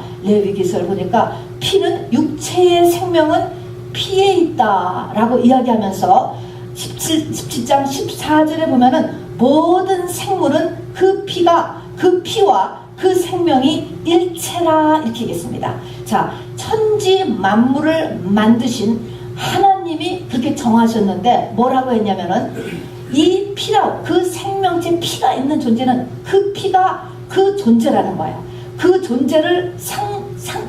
A: 피는 육체의 생명은 피에 있다라고 이야기하면서 17장 14절에 보면은 모든 생물은 그 피와 그 생명이 일체라 이렇게 얘기했습니다. 자, 천지 만물을 만드신 하나님이 그렇게 정하셨는데 뭐라고 했냐면은 이 피라, 그 생명체 피가 있는 존재는 그 피가 그 존재라는 거예요. 그 존재를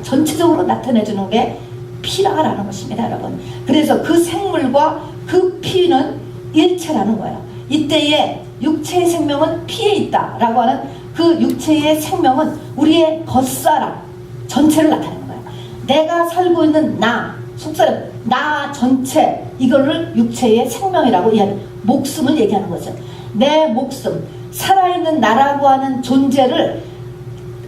A: 전체적으로 나타내주는 게 피라라는 것입니다, 여러분. 그래서 그 생물과 그 피는 일체라는 거예요. 이때의 육체의 생명은 피에 있다라고 하는 그 육체의 생명은 우리의 겉사람 전체를 나타내는 거예요. 내가 살고 있는 나, 속사람, 나 전체, 이거를 육체의 생명이라고 목숨을 얘기하는 거죠. 내 목숨, 살아있는 나라고 하는 존재를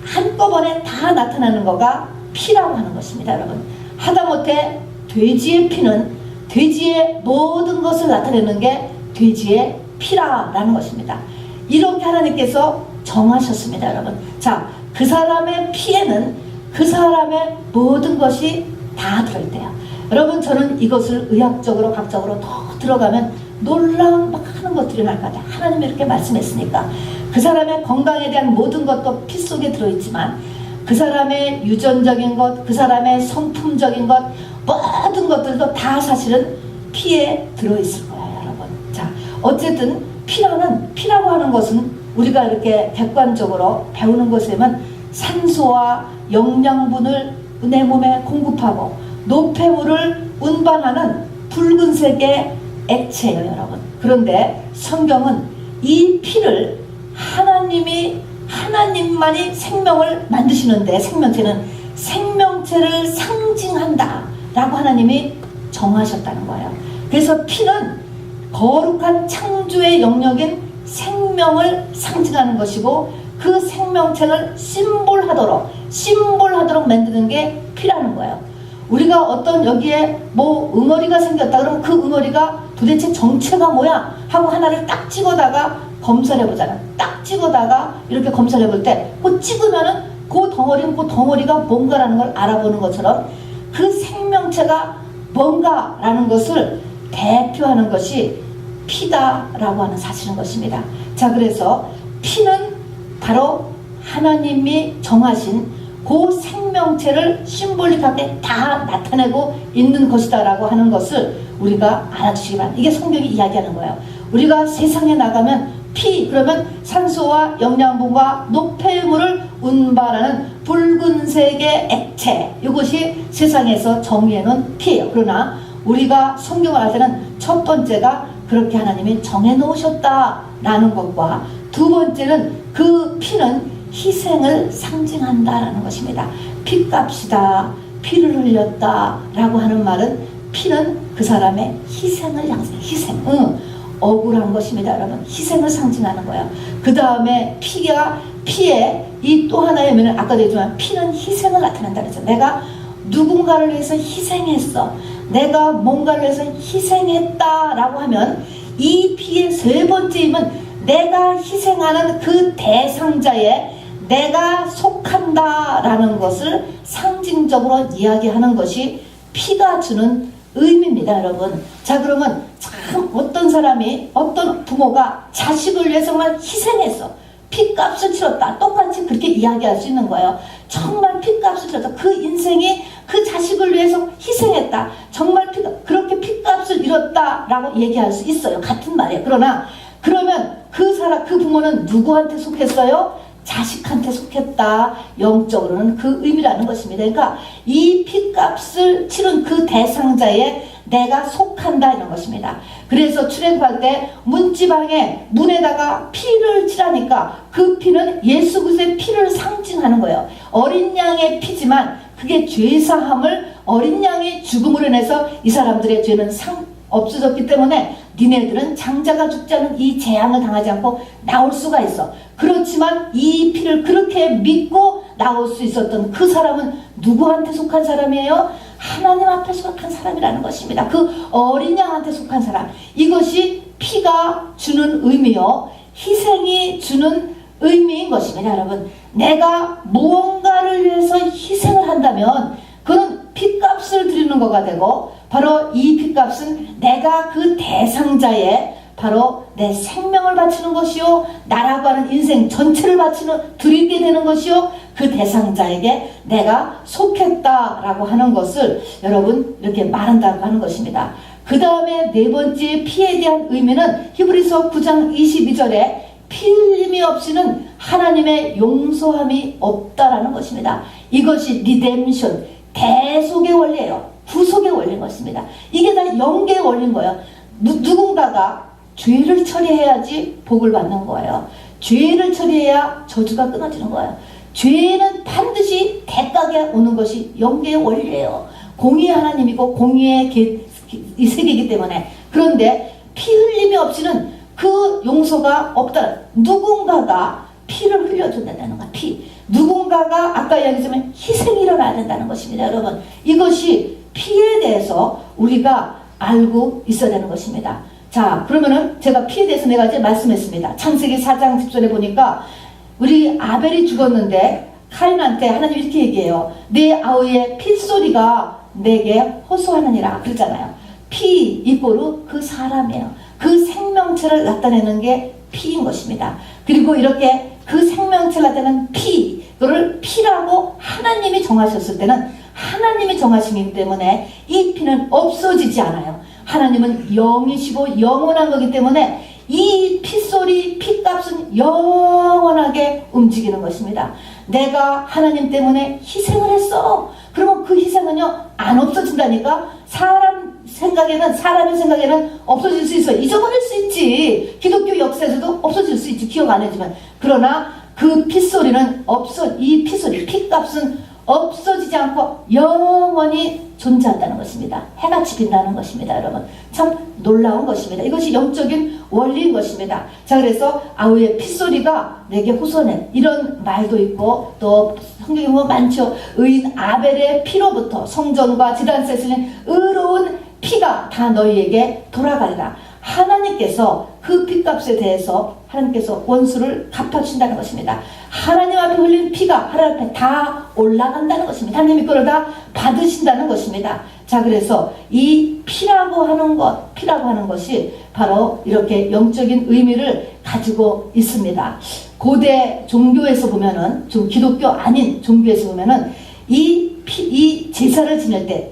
A: 한꺼번에 다 나타나는 거가 피라고 하는 것입니다, 여러분. 하다못해 돼지의 피는 돼지의 모든 것을 나타내는 게 돼지의 피라라는 것입니다. 이렇게 하나님께서 정하셨습니다, 여러분. 자, 그 사람의 피에는 그 사람의 모든 것이 다 들어있대요. 여러분, 저는 이것을 의학적으로 과학적으로 더 들어가면 놀라운 많은 것들이 날 것 같아요. 하나님이 이렇게 말씀했으니까. 그 사람의 건강에 대한 모든 것도 피 속에 들어있지만 그 사람의 유전적인 것, 그 사람의 성품적인 것, 모든 것들도 다 사실은 피에 들어있을 거예요, 여러분. 자, 어쨌든 피라고 하는 것은 우리가 이렇게 객관적으로 배우는 것에만 산소와 영양분을 내 몸에 공급하고 노폐물을 운반하는 붉은색의 액체예요, 여러분. 그런데 성경은 이 피를 하나님만이 생명을 만드시는데, 생명체를 상징한다 라고 하나님이 정하셨다는 거예요. 그래서 피는 거룩한 창조의 영역인 생명을 상징하는 것이고, 그 생명체를 심볼하도록 만드는 게 피라는 거예요. 우리가 어떤 여기에 뭐 응어리가 생겼다 그러면 그 응어리가 도대체 정체가 뭐야 하고 하나를 딱 찍어다가 검사를 해보잖아. 딱 찍어다가 이렇게 검사를 해볼 때 그 찍으면은 그 덩어리가 뭔가라는 걸 알아보는 것처럼, 그 생명체가 뭔가라는 것을 대표하는 것이 피다라고 하는 사실인 것입니다. 자, 그래서 피는 바로 하나님이 정하신 그 생명체를 심볼릭하게 다 나타내고 있는 것이다라고 하는 것을 우리가 알아주시기 바랍니다. 이게 성경이 이야기하는 거예요. 우리가 세상에 나가면 피, 그러면 산소와 영양분과 노폐물을 운반하는 붉은색의 액체, 이것이 세상에서 정의해놓은 피예요. 그러나 우리가 성경을 알 때는 첫 번째가 그렇게 하나님이 정해놓으셨다라는 것과, 두 번째는 그 피는 희생을 상징한다라는 것입니다. 피값이다, 피를 흘렸다라고 하는 말은 피는 그 사람의 희생을 희생, 억울한 것입니다, 여러분. 희생을 상징하는 거예요. 그 다음에 피에 이 또 하나의 의미는 아까도 했지만 피는 희생을 나타낸다 그랬죠. 내가 누군가를 위해서 희생했어, 내가 뭔가를 위해서 희생했다라고 하면, 이 피의 세 번째 힘은 내가 희생하는 그 대상자에 내가 속한다라는 것을 상징적으로 이야기하는 것이 피가 주는 의미입니다, 여러분. 자, 그러면 참 어떤 부모가 자식을 위해서 정말 희생했어, 피값을 치렀다, 똑같이 그렇게 이야기할 수 있는 거예요. 정말 피값을 치렀다, 그 인생이 그 자식을 위해서 희생했다, 정말 그렇게 피값을 잃었다라고 얘기할 수 있어요. 같은 말이에요. 그러면 그 부모는 누구한테 속했어요? 자식한테 속했다. 영적으로는 그 의미라는 것입니다. 그러니까 이 피값을 치른 그 대상자에 내가 속한다, 이런 것입니다. 그래서 출애굽할 때 문지방에 문에다가 피를 칠하니까 그 피는 예수 그리스도의 피를 상징하는 거예요. 어린 양의 피지만 그게 죄사함을, 어린 양의 죽음으로 인해서 이 사람들의 죄는 없어졌기 때문에 니네들은 장자가 죽지 않은 이 재앙을 당하지 않고 나올 수가 있어. 그렇지만 이 피를 그렇게 믿고 나올 수 있었던 그 사람은 누구한테 속한 사람이에요? 하나님 앞에 속한 사람이라는 것입니다. 그 어린 양한테 속한 사람. 이것이 피가 주는 의미요, 희생이 주는 의미인 것입니다, 여러분. 내가 무언가를 위해서 희생을 한다면 그건 피값을 드리는 거가 되고, 바로 이 피값은 내가 그 대상자에 바로 내 생명을 바치는 것이요, 나라고 하는 인생 전체를 드리게 되는 것이요, 그 대상자에게 내가 속했다라고 하는 것을 여러분 이렇게 말한다고 하는 것입니다. 그 다음에 네 번째 피에 대한 의미는 히브리서 9장 22절에 피 흘림이 없이는 하나님의 용서함이 없다라는 것입니다. 이것이 리뎀션, 대속의 원리예요. 구속의 원리인 것입니다. 이게 다 영계의 원리인 거예요. 누군가가 죄를 처리해야지 복을 받는 거예요. 죄를 처리해야 저주가 끊어지는 거예요. 죄는 반드시 대가게 오는 것이 영계의 원리예요. 공의의 하나님이고 공의의 이 세계이기 때문에. 그런데 피 흘림이 없이는 그 용서가 없다. 누군가가 피를 흘려준다는 거야. 누군가가 아까 이야기했지만 희생이 일어나야 된다는 것입니다, 여러분. 이것이 피에 대해서 우리가 알고 있어야 되는 것입니다. 자, 그러면은 제가 피에 대해서 네 가지 말씀했습니다. 창세기 4장 10절에 보니까 우리 아벨이 죽었는데 카인한테 하나님 이렇게 얘기해요. 내 아우의 핏소리가 내게 호소하느니라 그러잖아요. 피 이꼬르 그 사람이에요. 그 생명체를 나타내는 게 피인 것입니다. 그리고 이렇게 그 생명체를 나타내는 피, 그걸 피라고 하나님이 정하셨을 때는 하나님이 정하시기 때문에 이 피는 없어지지 않아요. 하나님은 영이시고 영원한 거기 때문에 이 핏소리, 피값은 영원하게 움직이는 것입니다. 내가 하나님 때문에 희생을 했어. 그러면 그 희생은요 안 없어진다니까. 사람의 생각에는 없어질 수 있어. 잊어버릴 수 있지. 기독교 역사에서도 없어질 수 있지. 기억 안 해지만. 그러나 그 핏소리는 이 핏소리, 핏값은 없어지지 않고 영원히 존재한다는 것입니다. 해같이 빛나는 것입니다. 여러분 참 놀라운 것입니다. 이것이 영적인 원리인 것입니다. 자, 그래서 아우의 핏소리가 내게 후손해, 이런 말도 있고, 또 성경에 보면 많죠. 의인 아벨의 피로부터 성전과 지단세에 쓰는 의로운 피가 다 너희에게 돌아가리라. 하나님께서 그 핏값에 대해서 하나님께서 원수를 갚아주신다는 것입니다. 하나님 앞에 흘린 피가 하나님 앞에 다 올라간다는 것입니다. 하나님이 그걸 다 받으신다는 것입니다. 자, 그래서 이 피라고 하는 것이 바로 이렇게 영적인 의미를 가지고 있습니다. 고대 종교에서 보면은, 좀 기독교 아닌 종교에서 보면은 이 제사를 지낼 때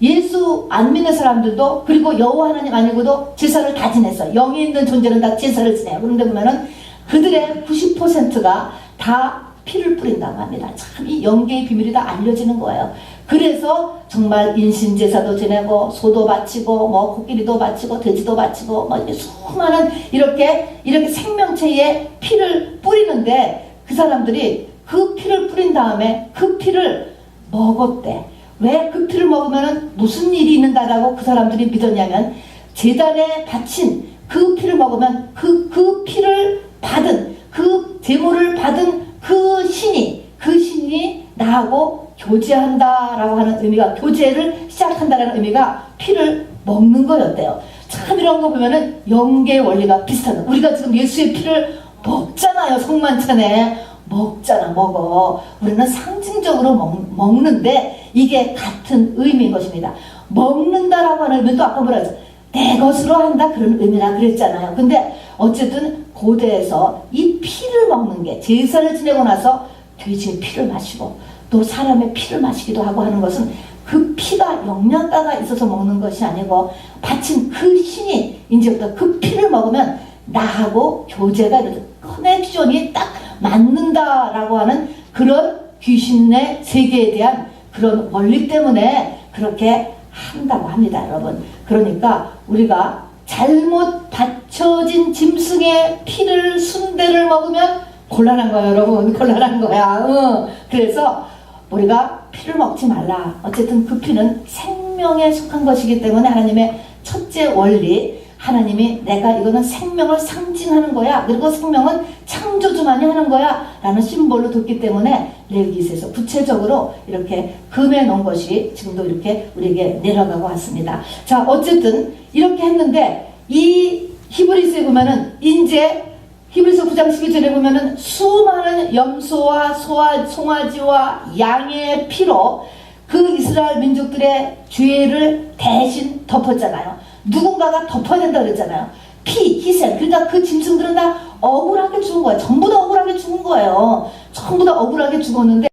A: 예수 안 믿는 사람들도, 그리고 여호와 하나님 아니고도 제사를 다 지냈어요. 영이 있는 존재는 다 제사를 지내요. 그런데 보면은 그들의 90%가 다 피를 뿌린다고 합니다. 참 이 영계의 비밀이 다 알려지는 거예요. 그래서 정말 인신제사도 지내고, 소도 바치고, 뭐 코끼리도 바치고, 돼지도 바치고, 뭐 이렇게 수많은 이렇게 생명체의 피를 뿌리는데, 그 사람들이 그 피를 뿌린 다음에 그 피를 먹었대. 왜 그 피를 먹으면 무슨 일이 있는다라고 그 사람들이 믿었냐면, 제단에 바친 그 피를 먹으면 그 피를 받은, 그 제물을 받은 그 신이 나하고 교제한다라고 하는 의미가, 교제를 시작한다라는 의미가 피를 먹는 거였대요. 참 이런 거 보면은 영계의 원리가 비슷하다. 우리가 지금 예수의 피를 먹잖아요. 성만찬에 먹어. 우리는 상징적으로 먹는데 이게 같은 의미인 것입니다. 먹는다라고 하는 의미도 아까 뭐라 했죠? 내 것으로 한다, 그런 의미라 그랬잖아요. 근데 어쨌든 고대에서 이 피를 먹는 게, 제사를 지내고 나서 돼지의 피를 마시고 또 사람의 피를 마시기도 하고 하는 것은 그 피가 영양가가 있어서 먹는 것이 아니고, 마침 그 신이 이제부터 그 피를 먹으면 나하고 교제가 이렇게 커넥션이 딱 맞는다라고 하는 그런 귀신의 세계에 대한 그런 원리 때문에 그렇게 한다고 합니다, 여러분. 그러니까 우리가 잘못 받쳐진 짐승의 피를, 순대를 먹으면 곤란한 거야, 여러분. 곤란한 거야. 그래서 우리가 피를 먹지 말라. 어쨌든 그 피는 생명에 속한 것이기 때문에 하나님의 첫째 원리, 하나님이 내가 이거는 생명을 상징하는 거야, 그리고 생명은 창조주만이 하는 거야 라는 심볼로 뒀기 때문에 레위기서에서 구체적으로 이렇게 금해 놓은 것이 지금도 이렇게 우리에게 내려가고 왔습니다. 자, 어쨌든 이렇게 했는데, 이 히브리서에 보면은 이제 히브리서 9장 12절에 보면은 수많은 염소와 송아지와 양의 피로 그 이스라엘 민족들의 죄를 대신 덮었잖아요. 누군가가 덮어야 된다 그랬잖아요. 피, 희생. 그러니까 그 짐승들은 다 억울하게 죽은 거예요. 전부 다 억울하게 죽은 거예요. 전부 다 억울하게 죽었는데,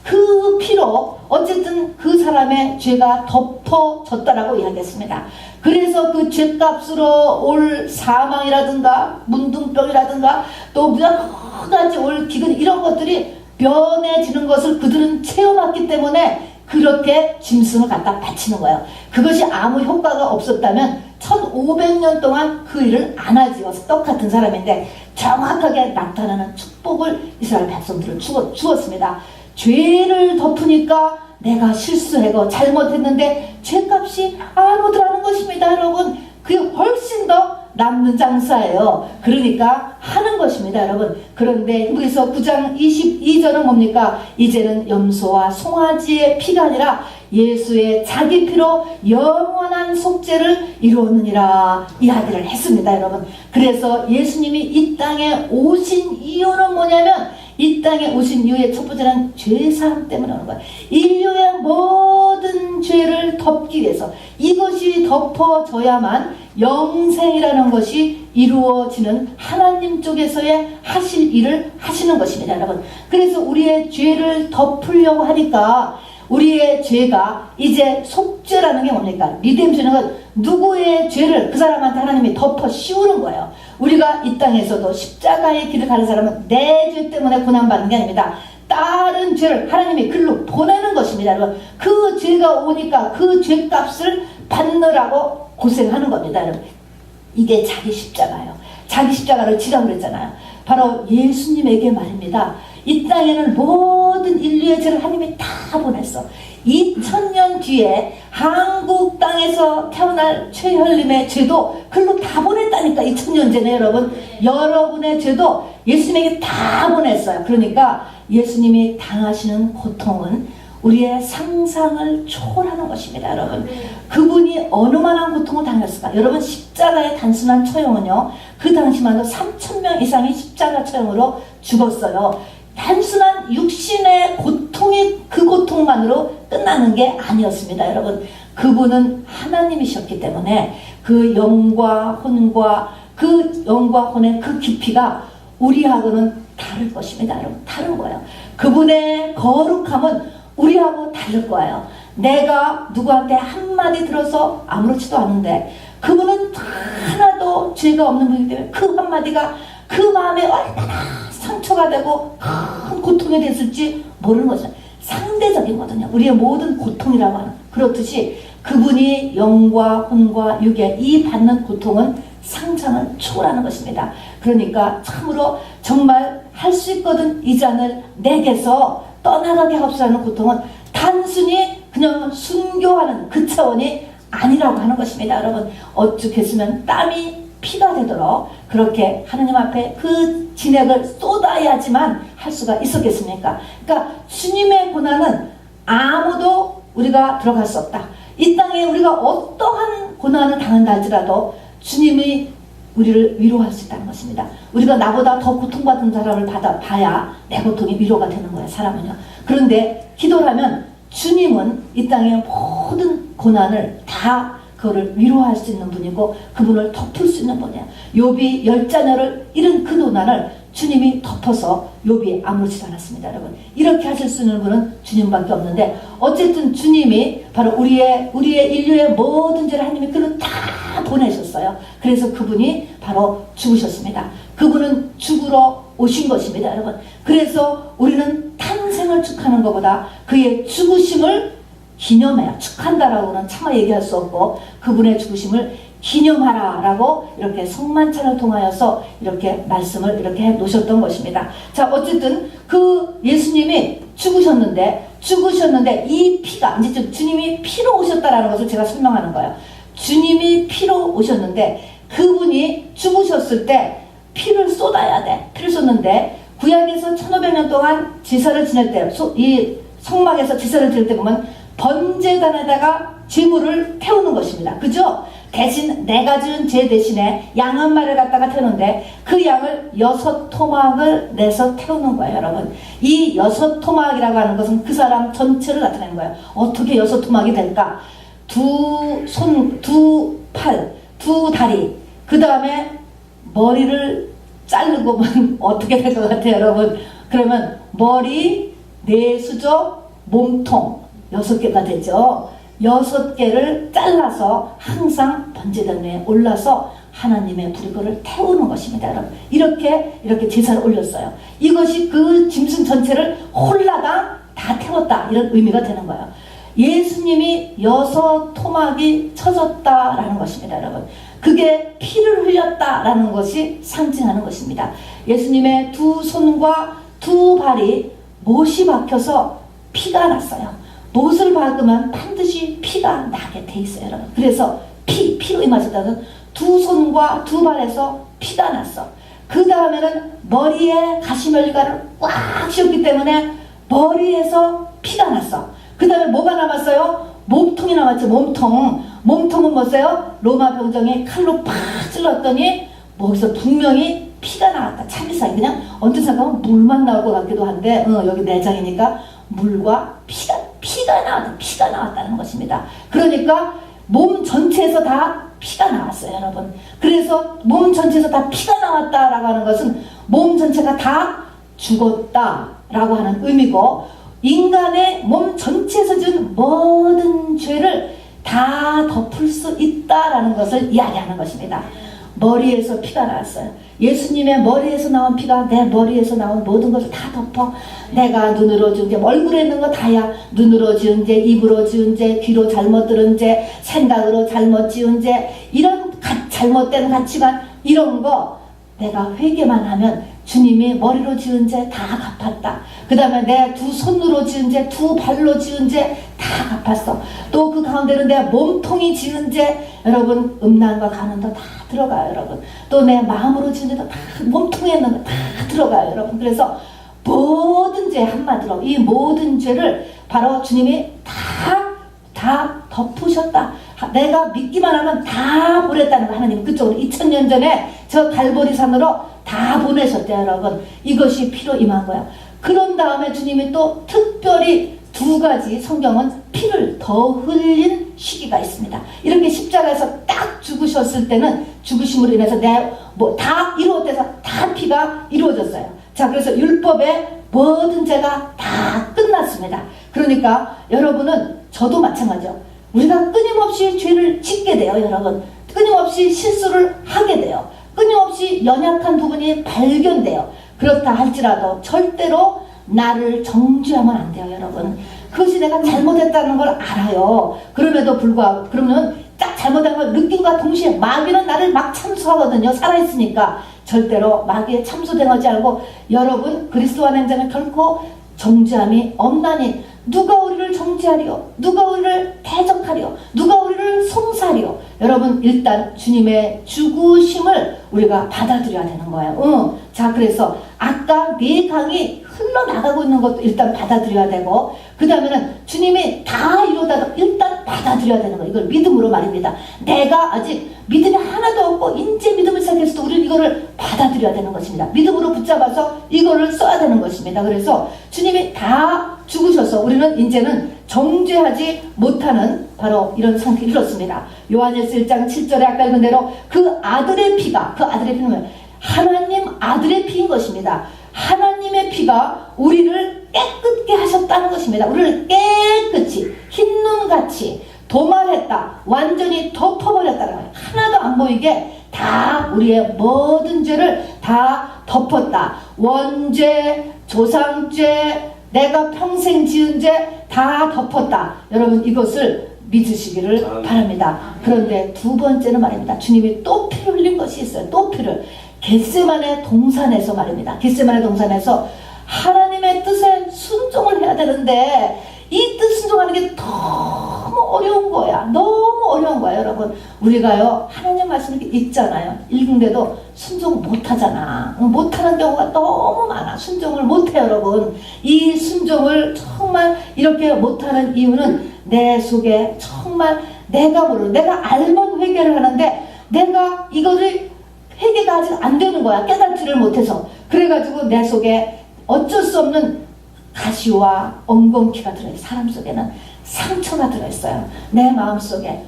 A: 그 피로 어쨌든 그 사람의 죄가 덮어졌다라고 이야기했습니다. 그래서 그 죄값으로 올 사망이라든가 문둥병이라든가 또 여러 가지 올 기근, 이런 것들이 면해지는 것을 그들은 체험했기 때문에 그렇게 짐승을 갖다 바치는 거예요. 그것이 아무 효과가 없었다면 1500년 동안 그 일을 안 하지요. 똑같은 사람인데 정확하게 나타나는 축복을 이스라엘 백성들을 주었습니다. 죄를 덮으니까 내가 실수하고 잘못했는데 죄값이 안 오더라는 것입니다, 여러분. 그게 훨씬 더 남는 장사예요. 그러니까 하는 것입니다, 여러분. 그런데 히브리서 9장 22절은 뭡니까? 이제는 염소와 송아지의 피가 아니라 예수의 자기 피로 영원한 속죄를 이루었느니라 이야기를 했습니다, 여러분. 그래서 예수님이 이 땅에 오신 이유는 뭐냐면, 이 땅에 오신 이유의 첫 번째는 죄사함 때문에 오는 거예요. 인류의 모든 죄를 덮기 위해서, 이것이 덮어져야만 영생이라는 것이 이루어지는 하나님 쪽에서의 하실 일을 하시는 것입니다, 여러분. 그래서 우리의 죄를 덮으려고 하니까 우리의 죄가 이제 속죄라는 게 뭡니까? 리뎀션은 건 누구의 죄를 그 사람한테 하나님이 덮어 씌우는 거예요. 우리가 이 땅에서도 십자가의 길을 가는 사람은 내 죄 때문에 고난받는 게 아닙니다. 다른 죄를 하나님이 글로 보내는 것입니다. 여러분, 그 죄가 오니까 그 죄값을 받느라고 고생하는 겁니다. 여러분, 이게 자기 십자가예요. 자기 십자가를 지라고 그랬잖아요. 바로 예수님에게 말입니다. 이 땅에는 모든 인류의 죄를 하나님이 다 보냈어. 2000년 뒤에 한국 땅에서 태어날 최혈림의 죄도 글로 다 보냈다니까. 2000년 전에 여러분, 여러분의 죄도 예수님에게 다 보냈어요. 그러니까 예수님이 당하시는 고통은 우리의 상상을 초월하는 것입니다. 여러분, 그분이 어느 만한 고통을 당했을까? 여러분, 십자가의 단순한 처형은요, 그 당시만 해도 3000명 이상이 십자가 처형으로 죽었어요. 단순한 육신의 고통이 그 고통만으로 끝나는 게 아니었습니다. 여러분, 그분은 하나님이셨기 때문에 그 영과 혼과 그 영과 혼의 그 깊이가 우리하고는 다를 것입니다. 여러분, 다른 거예요. 그분의 거룩함은 우리하고 다를 거예요. 내가 누구한테 한마디 들어서 아무렇지도 않은데 그분은 하나도 죄가 없는 분이기 때문에 그 한마디가 그 마음에 얼마나 상처가 되고 큰 고통이 됐을지 모르는 거죠. 상대적이거든요. 우리의 모든 고통이라고 하는. 그렇듯이 그분이 영과 혼과 육의 이 받는 고통은 상상을 초월하는 것입니다. 그러니까 참으로 정말 할 수 있거든 이 잔을 내게서 떠나가게 하옵소서라는 고통은 단순히 그냥 순교하는 그 차원이 아니라고 하는 것입니다. 여러분, 어떻겠으면 땀이 피가 되도록 그렇게 하느님 앞에 그 진액을 쏟아야지만 할 수가 있었겠습니까? 그러니까 주님의 고난은 아무도 우리가 들어갈 수 없다. 이 땅에 우리가 어떠한 고난을 당한다 할지라도 주님이 우리를 위로할 수 있다는 것입니다. 우리가 나보다 더 고통받은 사람을 봐야 내 고통이 위로가 되는 거야, 사람은요. 그런데 기도를 하면 주님은 이 땅의 모든 고난을 다 그거를 위로할 수 있는 분이고 그분을 덮을 수 있는 분이야. 욥이 10자녀를 잃은 그 고난을 주님이 덮어서 욥이 아무렇지도 않았습니다. 여러분, 이렇게 하실 수 있는 분은 주님밖에 없는데 어쨌든 주님이 바로 우리의 인류의 모든 죄를 하나님이 그로 다 보내셨어요. 그래서 그분이 바로 죽으셨습니다. 그분은 죽으러 오신 것입니다. 여러분, 그래서 우리는 탄생을 축하는 것보다 그의 죽으심을 기념해요. 축한다라고는 차마 얘기할 수 없고 그분의 죽으심을 기념하라 라고 이렇게 성만찬을 통하여서 이렇게 말씀을 이렇게 해 놓으셨던 것입니다. 자, 어쨌든 그 예수님이 죽으셨는데 이 피가 이제 주님이 피로 오셨다라는 것을 제가 설명하는 거예요. 주님이 피로 오셨는데 그분이 죽으셨을 때 피를 쏟아야 돼. 피를 쏟는데 구약에서 1500년 동안 제사를 지낼 때 이 성막에서 제사를 지낼 때 보면 번제단에다가 제물을 태우는 것입니다. 그죠? 대신 내가 지은 죄 대신에 양 한 마리를 갖다가 태우는데 그 양을 6토막을 내서 태우는 거예요. 여러분, 이 6토막이라고 하는 것은 그 사람 전체를 나타내는 거예요. 어떻게 6토막이 될까? 두 손, 두 팔, 두 다리, 그 다음에 머리를 자르고만 어떻게 될 것 같아요, 여러분? 그러면 머리, 뇌수저, 몸통 6개가 되죠. 6개를 잘라서 항상 번제단 위에 올라서 하나님의 불이 그를 태우는 것입니다. 여러분, 이렇게 제사를 올렸어요. 이것이 그 짐승 전체를 홀라당 다 태웠다, 이런 의미가 되는 거예요. 예수님이 6토막이 쳐졌다라는 것입니다. 여러분, 그게 피를 흘렸다라는 것이 상징하는 것입니다. 예수님의 두 손과 두 발이 못이 박혀서 피가 났어요. 못을 박으면 반드시 피가 나게 돼 있어요, 여러분. 그래서 피로 임하셨다는 두 손과 두 발에서 피가 났어. 그 다음에는 머리에 가시면류관을 꽉 씌웠기 때문에 머리에서 피가 났어. 그 다음에 뭐가 남았어요? 몸통이 남았죠. 몸통은 뭐세요? 로마 병정이 칼로 팍 찔렀더니 거기서 분명히 피가 나왔다. 참 이상해. 그냥 언뜻 생각하면 물만 나올 것 같기도 한데 여기 내장이니까 물과 피가 나왔다는 것입니다. 그러니까 몸 전체에서 다 피가 나왔어요, 여러분. 그래서 몸 전체에서 다 피가 나왔다라고 하는 것은 몸 전체가 다 죽었다라고 하는 의미고, 인간의 몸 전체에서 준 모든 죄를 다 덮을 수 있다라는 것을 이야기하는 것입니다. 머리에서 피가 나왔어요. 예수님의 머리에서 나온 피가 내 머리에서 나온 모든 것을 다 덮어. 내가 눈으로 지은 죄, 얼굴에 있는 거 다야. 눈으로 지은 죄, 입으로 지은 죄, 귀로 잘못 들은 죄, 생각으로 잘못 지은 죄, 이런 잘못된 가치관, 이런 거 내가 회개만 하면 주님이 머리로 지은 죄 다 갚았다. 그 다음에 내 두 손으로 지은 죄, 두 발로 지은 죄 다 갚았어. 또 그 가운데는 내 몸통이 지은 죄, 여러분 음란과 간음도 다 들어가요, 여러분. 또 내 마음으로 지은 죄도 다 몸통에 있는 거 다 들어가요, 여러분. 그래서 모든 죄, 한마디로 이 모든 죄를 바로 주님이 다 덮으셨다. 내가 믿기만 하면 다 보냈다는 거. 하나님 그쪽으로 2000년 전에 저 갈보리산으로 다 보내셨대요, 여러분. 이것이 피로 임한 거야. 그런 다음에 주님이 또 특별히 두 가지, 성경은 피를 더 흘린 시기가 있습니다. 이렇게 십자가에서 딱 죽으셨을 때는 죽으심으로 인해서 다 이루어져서 다 피가 이루어졌어요. 자, 그래서 율법의 모든 죄가 다 끝났습니다. 그러니까 여러분은, 저도 마찬가지죠. 우리가 끊임없이 죄를 짓게 돼요, 여러분. 끊임없이 실수를 하게 돼요. 끊임없이 연약한 부분이 발견돼요. 그렇다 할지라도 절대로 나를 정죄하면 안 돼요, 여러분. 그것이 내가 잘못했다는 걸 알아요. 그럼에도 불구하고, 그러면 딱 잘못한 걸 느낌과 동시에 마귀는 나를 막 참수하거든요. 살아있으니까. 절대로 마귀에 참수당하지 않고, 여러분 그리스도 안에 있는 자는 결코 정죄함이 없나니 누가 우리를 정죄하리요? 누가 우리를 대적하리요? 누가 우리를 송사하리요? 여러분 일단 주님의 죽으심을 우리가 받아들여야 되는 거예요. 자, 그래서 아까 네 강이 흘러나가고 있는 것도 일단 받아들여야 되고, 그 다음에는 주님이 다 이루다 일단 받아들여야 되는 거예요. 이걸 믿음으로 말입니다. 내가 아직 믿음이 하나도 없고 인제 믿음을 시작했을 때 우리는 이거를 받아들여야 되는 것입니다. 믿음으로 붙잡아서 이거를 써야 되는 것입니다. 그래서 주님이 다 죽으셔서 우리는 이제는 정죄하지 못하는 바로 이런 상태를 이뤘습니다. 요한일서 1장 7절에 아까 읽은 대로 그 아들의 피가, 그 아들의 피는 뭐예요? 하나님 아들의 피인 것입니다. 하나님의 피가 우리를 깨끗게 하셨다는 것입니다. 우리를 깨끗이 흰눈같이 도말했다. 완전히 덮어버렸다는 거예요. 하나도 안 보이게 다 우리의 모든 죄를 다 덮었다. 원죄, 조상죄, 내가 평생 지은 죄 다 덮었다. 여러분 이것을 믿으시기를 바랍니다. 그런데 두 번째는 말입니다. 주님이 또 피를 흘린 것이 있어요. 또 피를. 겟세마네 동산에서 말입니다. 겟세마네 동산에서 하나님의 뜻에 순종을 해야 되는데 이 뜻 순종하는 게 너무 어려운 거야. 너무 어려운 거야, 여러분. 우리가요, 하나님 말씀을 읽잖아요. 읽는데도 순종 못하잖아. 못하는 경우가 너무 많아. 순종을 못해, 여러분. 이 순종을 정말 이렇게 못하는 이유는 내 속에 정말 내가 모르는, 내가 알면 회개를 하는데 내가 이거를 회개가 아직 안 되는 거야. 깨닫지를 못해서. 그래가지고 내 속에 어쩔 수 없는 가시와 엉겅퀴가 들어있어요. 사람 속에는 상처가 들어있어요. 내 마음속에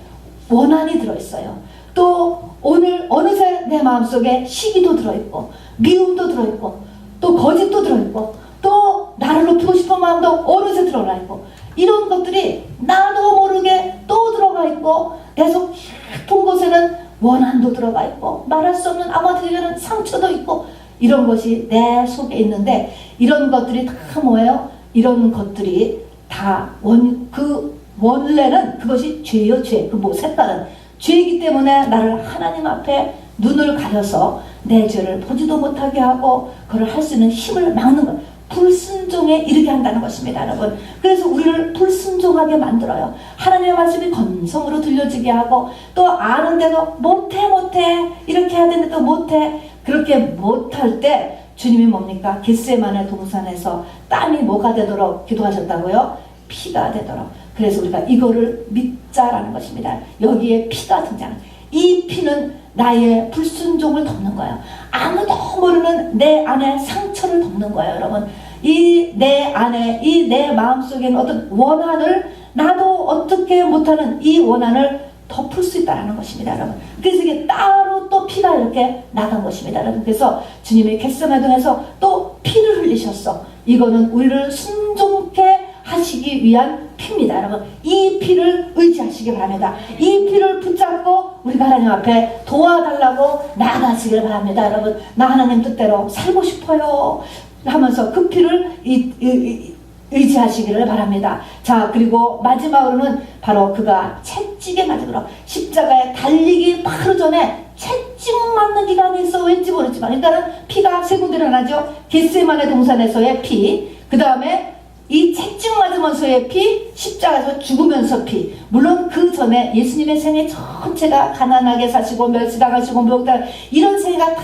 A: 원한이 들어있어요. 또 오늘 어느새 내 마음속에 시기도 들어있고 미움도 들어있고 또 거짓도 들어있고 또 나를 높이고 싶은 마음도 어느새 들어가 있고, 이런 것들이 나도 모르게 또 들어가 있고 내 속 깊은 곳에는 원한도 들어가 있고 말할 수 없는 아무한테는 상처도 있고, 이런 것이 내 속에 있는데 이런 것들이 다 뭐예요? 이런 것들이 다 원래는 그것이 죄요, 죄. 그 뭐 색깔은 죄이기 때문에 나를 하나님 앞에 눈을 가려서 내 죄를 보지도 못하게 하고 그걸 할 수 있는 힘을 막는 것. 불순종에 이르게 한다는 것입니다, 여러분. 그래서 우리를 불순종하게 만들어요. 하나님의 말씀이 건성으로 들려지게 하고, 또 아는데도 못해 이렇게 해야 되는데도 못해. 그렇게 못할 때 주님이 뭡니까? 겟세마네 동산에서 땀이 뭐가 되도록 기도하셨다고요? 피가 되도록. 그래서 우리가 이거를 믿자라는 것입니다. 여기에 피가 등장. 이 피는 나의 불순종을 덮는 거예요. 아무도 모르는 내 안에 상처를 덮는 거예요, 여러분. 이 내 안에, 이 내 마음속에 있는 어떤 원한을, 나도 어떻게 못하는 이 원한을 덮을 수 있다는 것입니다, 여러분. 그래서 이게 따로 또 피가 이렇게 나간 것입니다, 여러분. 그래서 주님이 겟세마네 동에서 또 피를 흘리셨어. 이거는 우리를 순종케 하시기 위한 피입니다, 여러분. 이 피를 의지하시기 바랍니다. 이 피를 붙잡고 우리가 하나님 앞에 도와달라고 나아가시길 바랍니다. 여러분, 나 하나님 뜻대로 살고 싶어요 하면서 그 피를 의지하시기를 바랍니다. 자, 그리고 마지막으로는 바로 그가 채찍에 맞음으로 십자가에 달리기 바로 전에 채찍 맞는 기간이 있어. 왠지 모르지만 일단은 피가 세 군데로 나죠. 겟세마네 동산에서의 피, 그 다음에 이 채찍 맞으면서의 피, 십자가에서 죽으면서 피. 물론 그 전에 예수님의 생애 전체가 가난하게 사시고 멸시당하시고 모욕당 이런 생애가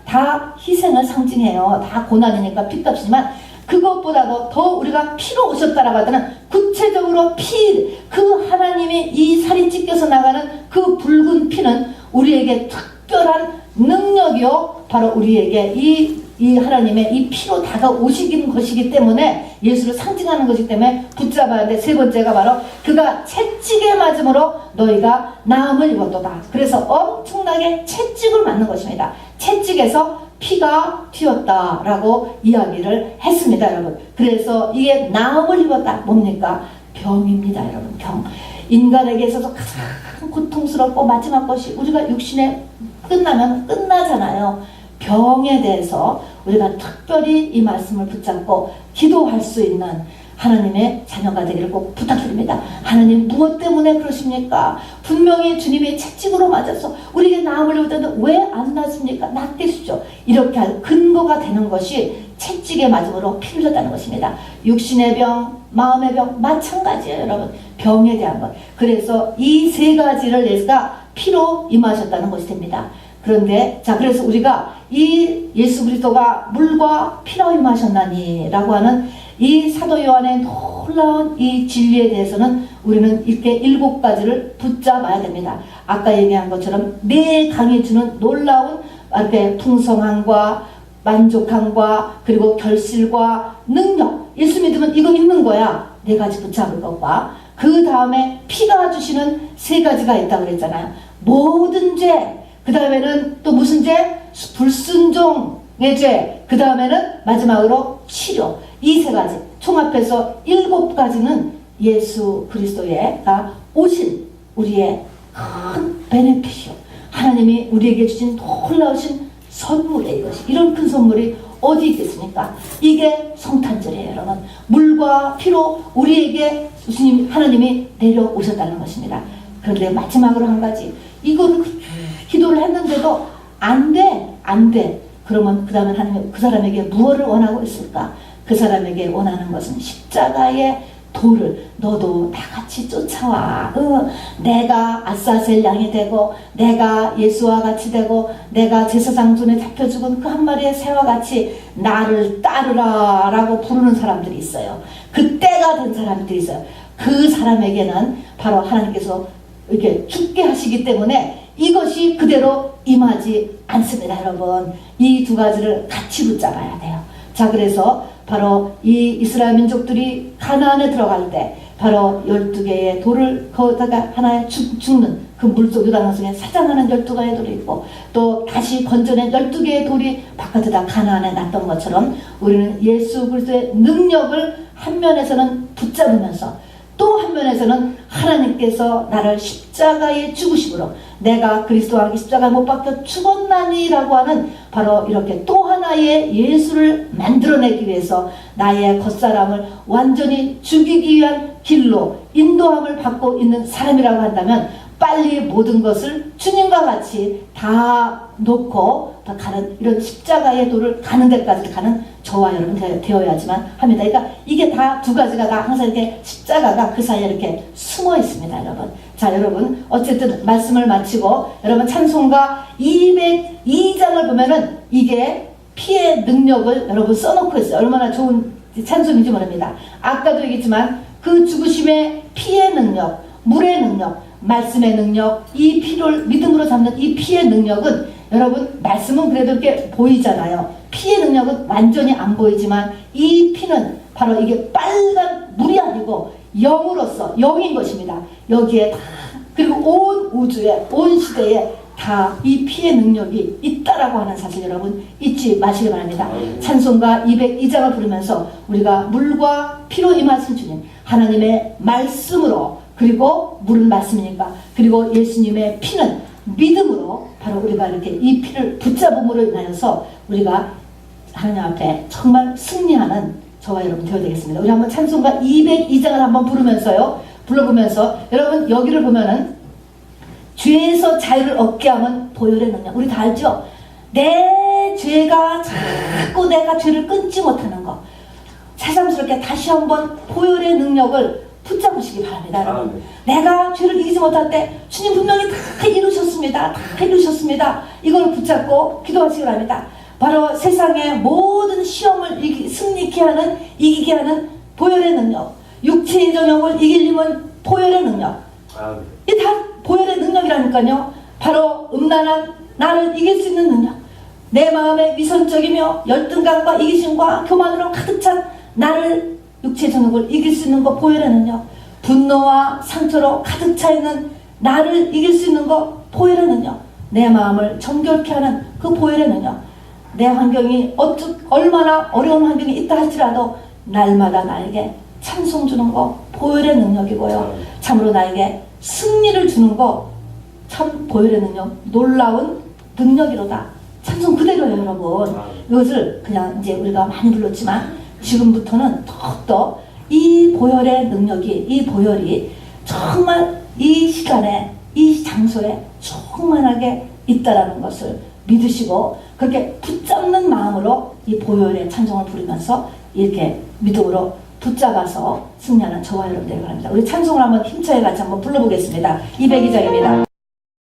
A: 다 희생을 상징해요. 다 고난이니까 피값이지만 그것보다도 더 우리가 피로 오셨다라고 하더는 구체적으로 피, 그 하나님이 이 살이 찢겨서 나가는 그 붉은 피는 우리에게 특별한 능력이요, 바로 우리에게 이 하나님의 이 피로 다가오시는 것이기 때문에, 예수를 상징하는 것이기 때문에 붙잡아야 돼. 세 번째가 바로 그가 채찍에 맞음으로 너희가 나음을 입었도다. 그래서 엄청나게 채찍을 맞는 것입니다. 채찍에서 피가 튀었다라고 이야기를 했습니다, 여러분. 그래서 이게 나음을 입었다. 뭡니까? 병입니다, 여러분. 병. 인간에게 있어서 가장 고통스럽고 마지막 것이, 우리가 육신에 끝나면 끝나잖아요. 병에 대해서 우리가 특별히 이 말씀을 붙잡고 기도할 수 있는 하나님의 자녀가 되기를 꼭 부탁드립니다. 하나님, 무엇 때문에 그러십니까? 분명히 주님의 채찍으로 맞아서 우리에게 나음을 입었는데 왜 안 낫습니까? 낫게 해주죠. 이렇게 할 근거가 되는 것이 채찍에 맞음으로 피를 흘렸다는 것입니다. 육신의 병, 마음의 병 마찬가지예요, 여러분. 병에 대한 것. 그래서 이 세 가지를 예수가 피로 임하셨다는 것이 됩니다. 그런데 자, 그래서 우리가 이 예수 그리스도가 물과 피로 임하셨나니 라고 하는 이 사도 요한의 놀라운 이 진리에 대해서는 우리는 이렇게 7가지를 붙잡아야 됩니다. 아까 얘기한 것처럼 내 강이 주는 놀라운 이렇게 풍성함과 만족함과 그리고 결실과 능력, 예수 믿으면 이거 있는 거야. 4가지 붙잡을 것과 그 다음에 피가 주시는 3가지가 있다고 그랬잖아요. 모든 죄, 그 다음에는 또 무슨 죄? 불순종의 죄, 그 다음에는 마지막으로 치료. 이 3가지 총합해서 7가지는 예수 그리스도가 오신 우리의 큰 베네핏이요, 하나님이 우리에게 주신 놀라우신 선물이에요. 이것이, 이런 큰 선물이 어디 있겠습니까? 이게 성탄절이에요, 여러분. 물과 피로 우리에게 하나님이 내려오셨다는 것입니다. 그런데 마지막으로 한 가지, 이거는 기도를 했는데도 안 돼. 그러면 그 다음에 하나님이 그 사람에게 무엇을 원하고 있을까? 그 사람에게 원하는 것은 십자가의 도를 너도 다같이 쫓아와. 내가 아사셀 양이 되고, 내가 예수와 같이 되고, 내가 제사장 손에 잡혀 죽은 그 한 마리의 새와 같이 나를 따르라 라고 부르는 사람들이 있어요. 그 때가 된 사람들이 있어요. 그 사람에게는 바로 하나님께서 이렇게 죽게 하시기 때문에 이것이 그대로 임하지 않습니다, 여러분. 이 2가지를 같이 붙잡아야 돼요. 자, 그래서 바로 이 이스라엘 민족들이 가나안에 들어갈 때 바로 12개의 돌을 거기다가 하나에 죽는 그 물속 요단강속에 사장하는 12개의 돌이 있고, 또 다시 건져낸 12개의 돌이 바깥에다 가나안에 놨던 것처럼 우리는 예수 그리스도의 능력을 한 면에서는 붙잡으면서 또 한면에서는 하나님께서 나를 십자가에 죽으심으로 내가 그리스도와 함께 십자가에 못 박혀 죽었나니 라고 하는 바로 이렇게 또 하나의 예수를 만들어내기 위해서 나의 겉사람을 완전히 죽이기 위한 길로 인도함을 받고 있는 사람이라고 한다면, 빨리 모든 것을 주님과 같이 다 놓고 더 가는, 이런 십자가의 도를 가는 데까지 가는 저와 여러분 되어야지만 합니다. 그러니까 이게 다 2가지가 다 항상 이렇게 십자가가 그 사이에 이렇게 숨어 있습니다, 여러분. 자, 여러분, 어쨌든 말씀을 마치고 여러분 찬송가 202장을 보면은 이게 피의 능력을 여러분 써놓고 있어요. 얼마나 좋은 찬송인지 모릅니다. 아까도 얘기했지만 그 죽으심의 피의 능력, 물의 능력, 말씀의 능력, 이 피를 믿음으로 잡는 이 피의 능력은, 여러분, 말씀은 그래도 이렇게 보이잖아요. 피의 능력은 완전히 안 보이지만 이 피는 바로 이게 빨간 물이 아니고 영으로서 영인 것입니다. 여기에 다, 그리고 온 우주에, 온 시대에 다 이 피의 능력이 있다라고 하는 사실 여러분 잊지 마시기 바랍니다. 찬송가 202장을 부르면서 우리가 물과 피로 임하신 주님, 하나님의 말씀으로 그리고 물은 말씀이니까. 그리고 예수님의 피는 믿음으로 바로 우리가 이렇게 이 피를 붙잡음으로 인하여서 우리가 하나님 앞에 정말 승리하는 저와 여러분 되어야 되겠습니다. 우리 한번 찬송가 202장을 한번 불러보면서 여러분 여기를 보면은 죄에서 자유를 얻게 하면 보혈의 능력. 우리 다 알죠? 내 죄가 자꾸 내가 죄를 끊지 못하는 거. 새삼스럽게 다시 한번 보혈의 능력을 붙잡으시기 바랍니다. 여러분. 내가 죄를 이기지 못할 때 주님 분명히 다 이루셨습니다. 다 이루셨습니다. 이걸 붙잡고 기도하시기 바랍니다. 바로 세상의 모든 시험을 승리케 하는, 이기게 하는 보혈의 능력. 육체의 정욕을 이기려면 보혈의 능력. 이 다 보혈의 능력이라니까요. 바로 음란한 나를 이길 수 있는 능력. 내 마음에 위선적이며 열등감과 이기심과 교만으로 가득 찬 나를, 육체의 정욕을 이길 수 있는 것 보혈의 능력. 분노와 상처로 가득 차 있는 나를 이길 수 있는 것 보혈의 능력. 내 마음을 정결케 하는 그 보혈의 능력. 내 환경이 얼마나 어려운 환경이 있다 할지라도 날마다 나에게 찬송 주는 거 보혈의 능력이고요. 참으로 나에게 승리를 주는 거 참 보혈의 능력, 놀라운 능력이로다. 찬송 그대로예요, 여러분. 이것을 그냥 이제 우리가 많이 불렀지만 지금부터는 더욱더 이 보혈의 능력이, 이 보혈이 정말 이 시간에, 이 장소에 충만하게 있다라는 것을 믿으시고 그렇게 붙잡는 마음으로 이 보혈의 찬송을 부르면서 이렇게 믿음으로 붙잡아서 승리하는 저와 여러분들 바랍니다. 우리 찬송을 한번 힘차게 같이 한번 불러보겠습니다. 202장입니다.